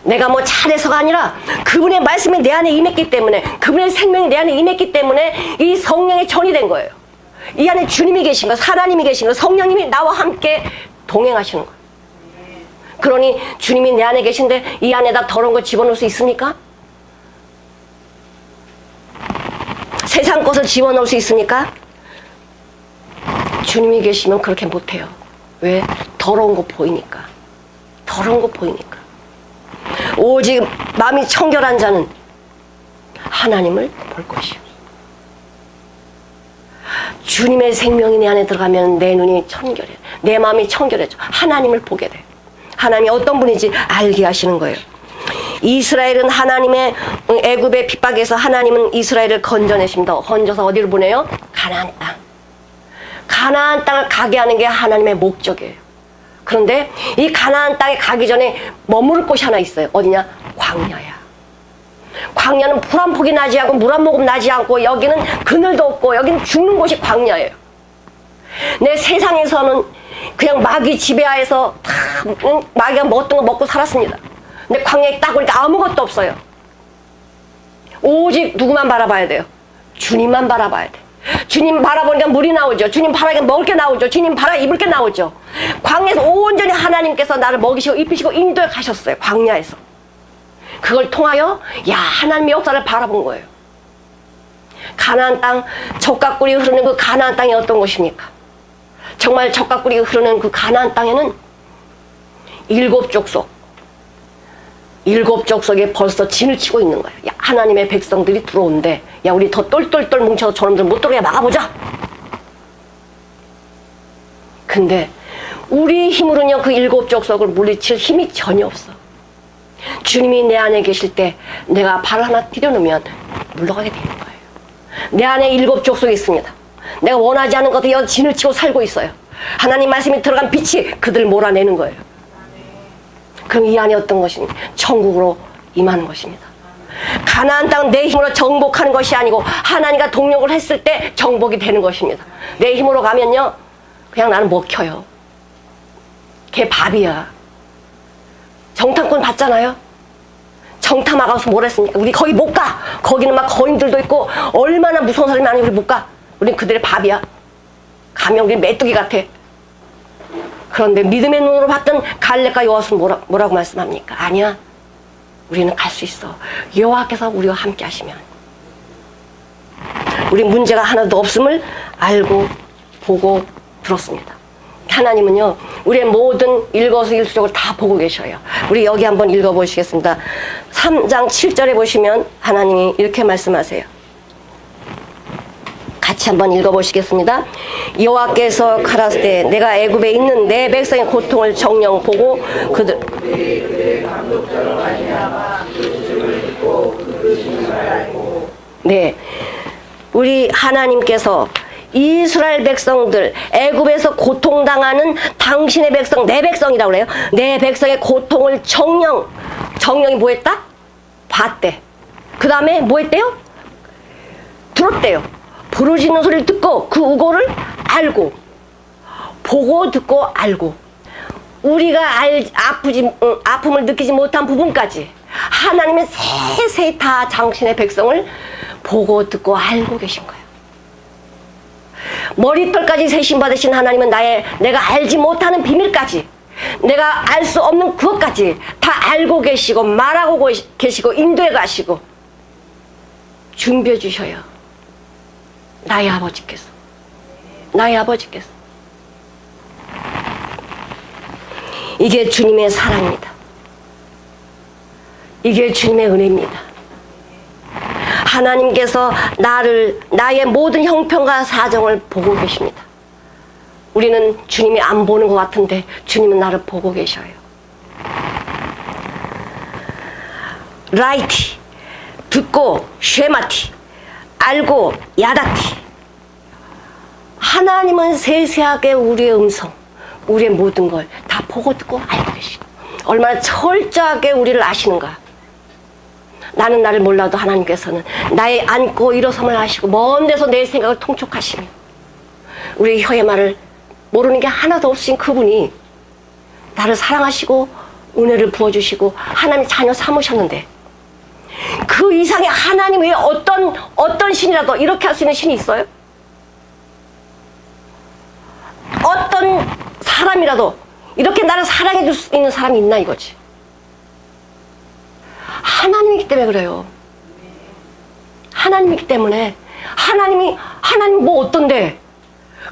내가 뭐 잘해서가 아니라 그분의 말씀이 내 안에 임했기 때문에, 그분의 생명이 내 안에 임했기 때문에 이 성령의 전이 된 거예요. 이 안에 주님이 계신 거, 하나님이 계신 거, 성령님이 나와 함께 동행하시는 거예요. 그러니 주님이 내 안에 계신데 이 안에다 더러운 거 집어넣을 수 있습니까? 세상 것을 집어넣을 수 있습니까? 주님이 계시면 그렇게 못해요. 왜? 더러운 거 보이니까. 더러운 거 보이니까. 오직 마음이 청결한 자는 하나님을 볼 것이요. 주님의 생명이 내 안에 들어가면 내 눈이 청결해. 내 마음이 청결해져. 하나님을 보게 돼. 하나님이 어떤 분인지 알게 하시는 거예요. 이스라엘은 하나님의 애굽의 핍박에서 하나님은 이스라엘을 건져내십니다. 건져서 어디로 보내요? 가나안 땅. 가나안 땅을 가게 하는 게 하나님의 목적이에요. 그런데 이 가나안 땅에 가기 전에 머무를 곳이 하나 있어요. 어디냐? 광야야. 광야는 불 한 폭이 나지 않고 물 한 모금 나지 않고 여기는 그늘도 없고 여기는 죽는 곳이 광야예요. 내 세상에서는 그냥 마귀 지배하에서 다 마귀가 먹었던 거 먹고 살았습니다. 근데 광야에 딱 오니까 아무것도 없어요. 오직 누구만 바라봐야 돼요? 주님만 바라봐야 돼. 주님 바라보니까 물이 나오죠. 주님 바라보니까 먹을 게 나오죠. 주님 바라 입을 게 나오죠. 광야에서 온전히 하나님께서 나를 먹이시고 입히시고 인도해 가셨어요. 광야에서. 그걸 통하여 하나님의 역사를 바라본 거예요. 가나안 땅, 젖과 꿀이 흐르는 그 가나안 땅이 어떤 곳입니까? 정말 젖과 꿀이 흐르는 그 가나안 땅에는 7 족속에 벌써 진을 치고 있는 거예요. 하나님의 백성들이 들어오는데 우리 더 똘똘똘 뭉쳐서 저놈들 못 들어오게 막아보자. 근데 우리 힘으로는요, 그 7 족속을 물리칠 힘이 전혀 없어. 주님이 내 안에 계실 때 내가 발 하나 들여놓으면 물러가게 되는 거예요. 내 안에 7 족속이 있습니다. 내가 원하지 않은 것도 여기 진을 치고 살고 있어요. 하나님 말씀이 들어간 빛이 그들을 몰아내는 거예요. 그럼 이 안에 어떤 것입니까? 천국으로 임하는 것입니다. 가나안 땅은 내 힘으로 정복하는 것이 아니고 하나님과 동력을 했을 때 정복이 되는 것입니다. 내 힘으로 가면요, 그냥 나는 먹혀요. 걔 밥이야. 정탐꾼 봤잖아요. 정탐 아가서 뭘 했습니까? 우리 거기 못 가. 거기는 막 거인들도 있고 얼마나 무서운 사람이 많으니 우리 못 가. 우린 그들의 밥이야. 가면 우리 메뚜기 같아. 그런데 믿음의 눈으로 봤던 갈렙과 여호수아는 뭐라고 말씀합니까? 아니야. 우리는 갈 수 있어. 여호와께서 우리와 함께 하시면. 우리 문제가 하나도 없음을 알고 보고 들었습니다. 하나님은요, 우리의 모든 일거수일투족을 다 보고 계셔요. 우리 여기 한번 읽어보시겠습니다. 3장 7절에 보시면 하나님이 이렇게 말씀하세요. 같이 한번 읽어보시겠습니다. 여호와께서 가라사대 내가 애굽에 있는 내 백성의 고통을 정녕 보고 그들 네, 우리 하나님께서 이스라엘 백성들 애굽에서 고통당하는 당신의 백성, 내 백성이라고 그래요. 내 백성의 고통을 정령이 뭐 했다? 봤대. 그 다음에 뭐 했대요? 들었대요. 부르짖는 소리를 듣고 그 우고를 알고, 보고 듣고 알고, 우리가 아픔을 느끼지 못한 부분까지 하나님은 세세히 다 당신의 백성을 보고 듣고 알고 계신 거예요. 머리털까지 세심 받으신 하나님은 내가 알지 못하는 비밀까지, 내가 알 수 없는 그것까지 다 알고 계시고 말하고 계시고 인도해 가시고 준비해 주셔요. 나의 아버지께서. 이게 주님의 사랑입니다. 이게 주님의 은혜입니다. 하나님께서 나의 모든 형편과 사정을 보고 계십니다. 우리는 주님이 안 보는 것 같은데 주님은 나를 보고 계셔요. 라이티, 듣고 쉐마티, 알고 야다티. 하나님은 세세하게 우리의 음성, 우리의 모든 걸 다 보고 듣고 알고 계시고 얼마나 철저하게 우리를 아시는가. 나는 나를 몰라도 하나님께서는 나의 앉고 일어섬을 아시고 먼 데서 내 생각을 통촉하시며 우리의 혀의 말을 모르는 게 하나도 없으신 그분이 나를 사랑하시고 은혜를 부어주시고 하나님의 자녀 삼으셨는데 그 이상의 하나님 외에 어떤 신이라도 이렇게 할 수 있는 신이 있어요? 어떤 사람이라도 이렇게 나를 사랑해 줄 수 있는 사람이 있나 이거지. 하나님이기 때문에 그래요. 하나님이기 때문에 하나님 뭐 어떤데?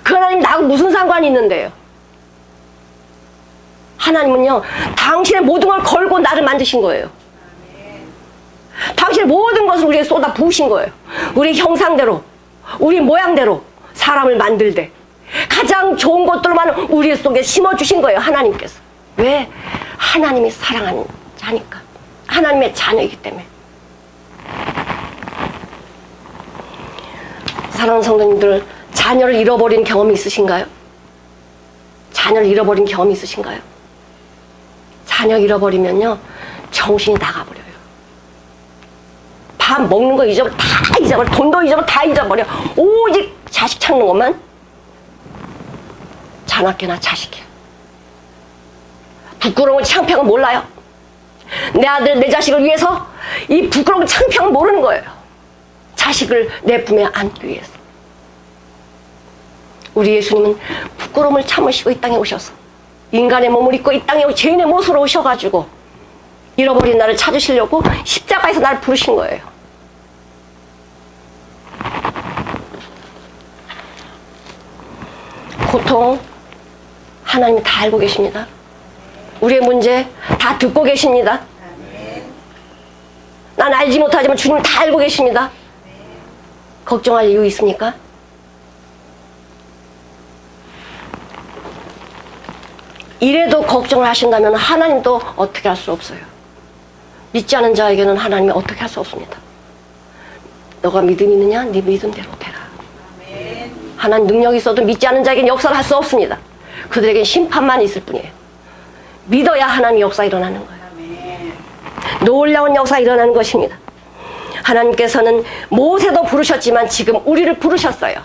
그 하나님 나하고 무슨 상관이 있는데요? 하나님은요, 당신의 모든 걸 걸고 나를 만드신 거예요. 당신의 모든 것을 우리에게 쏟아 부으신 거예요. 우리 형상대로, 우리 모양대로 사람을 만들되 가장 좋은 것들만 우리 속에 심어주신 거예요. 하나님께서. 왜? 하나님이 사랑하는 자니까. 하나님의 자녀이기 때문에. 사랑하는 성도님들, 자녀를 잃어버린 경험이 있으신가요? 자녀를 잃어버린 경험이 있으신가요? 자녀 잃어버리면요, 정신이 나가버려요. 밥 먹는 거 잊어버려, 다 잊어버려. 돈도 잊어버려, 다 잊어버려. 오직 자식 찾는 것만. 자나깨나 자식이야. 부끄러운 창피한 건 몰라요. 내 아들, 내 자식을 위해서 이 부끄러운 창피한 건 모르는 거예요. 자식을 내 품에 안기 위해서. 우리 예수님은 부끄러움을 참으시고 이 땅에 오셔서 인간의 몸을 입고 이 땅에 죄인의 모습으로 오셔가지고 잃어버린 나를 찾으시려고 십자가에서 나를 부르신 거예요. 고통 하나님이 다 알고 계십니다. 우리의 문제 다 듣고 계십니다. 난 알지 못하지만 주님은 다 알고 계십니다. 걱정할 이유 있습니까? 이래도 걱정을 하신다면 하나님도 어떻게 할 수 없어요. 믿지 않은 자에게는 하나님이 어떻게 할 수 없습니다. 너가 믿음이 있느냐? 네 믿음대로 되라. 하나님 능력이 있어도 믿지 않은 자에게는 역사를 할 수 없습니다. 그들에게는 심판만 있을 뿐이에요. 믿어야 하나님의 역사 일어나는 거예요. 놀라운 역사 일어나는 것입니다. 하나님께서는 모세도 부르셨지만 지금 우리를 부르셨어요.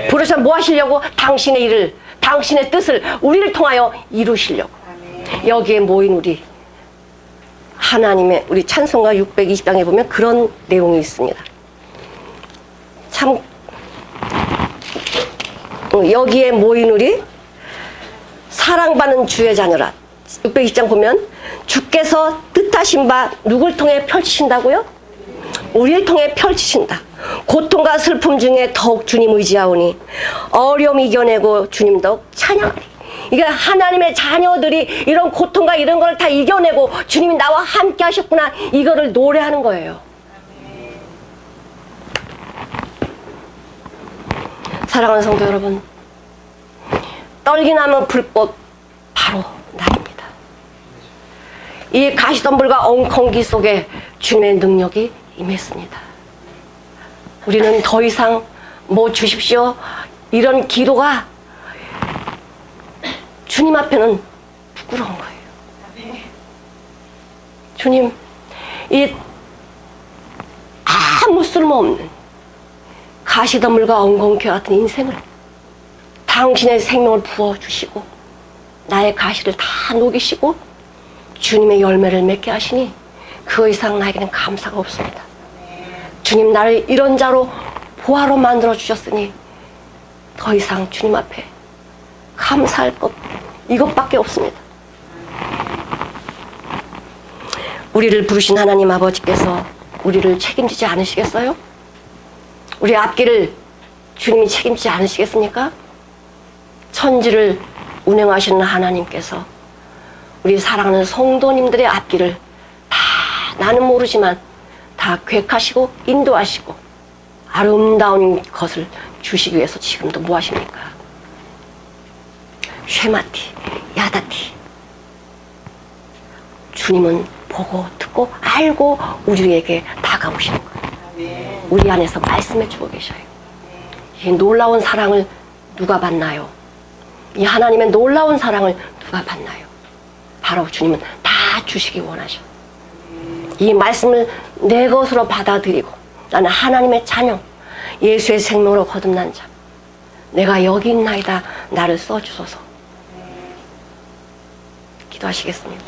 부르셔서 뭐 하시려고? 당신의 일을, 당신의 뜻을 우리를 통하여 이루시려고. 여기에 모인 우리 하나님의 우리 찬송가 620장에 보면 그런 내용이 있습니다. 참 여기에 모인 우리 사랑받는 주의 자녀라. 620장 보면 주께서 뜻하신 바 누굴 통해 펼치신다고요? 우리를 통해 펼치신다. 고통과 슬픔 중에 더욱 주님 의지하오니 어려움 이겨내고 주님 더욱 찬양하리. 이게 하나님의 자녀들이 이런 고통과 이런 걸 다 이겨내고 주님이 나와 함께 하셨구나, 이거를 노래하는 거예요. 사랑하는 성도 여러분, 떨기나무 불꽃 바로 나입니다. 이 가시덤불과 엉겅기 속에 주님의 능력이 임했습니다. 우리는 더 이상 뭐 주십시오 이런 기도가 주님 앞에는 부끄러운 거예요. 주님, 이 아무 쓸모없는 가시덤불과 엉겅퀴 같은 인생을 당신의 생명을 부어주시고 나의 가시를 다 녹이시고 주님의 열매를 맺게 하시니 그 이상 나에게는 감사가 없습니다. 주님, 나를 이런 자로 보화로 만들어 주셨으니 더 이상 주님 앞에 감사할 것 이것밖에 없습니다. 우리를 부르신 하나님 아버지께서 우리를 책임지지 않으시겠어요? 우리 앞길을 주님이 책임지지 않으시겠습니까? 천지를 운행하시는 하나님께서 우리 사랑하는 성도님들의 앞길을 다 나는 모르지만 다 계획하시고 인도하시고 아름다운 것을 주시기 위해서 지금도 뭐 하십니까? 쉐마티, 야다티. 주님은 보고 듣고 알고 우리에게 다가오시는 거예요. 우리 안에서 말씀해 주고 계셔요. 이 놀라운 사랑을 누가 받나요? 이 하나님의 놀라운 사랑을 누가 받나요? 바로 주님은 다 주시기 원하셔. 이 말씀을 내 것으로 받아들이고 나는 하나님의 자녀, 예수의 생명으로 거듭난 자, 내가 여기 있나이다, 나를 써주소서. 기도하시겠습니다.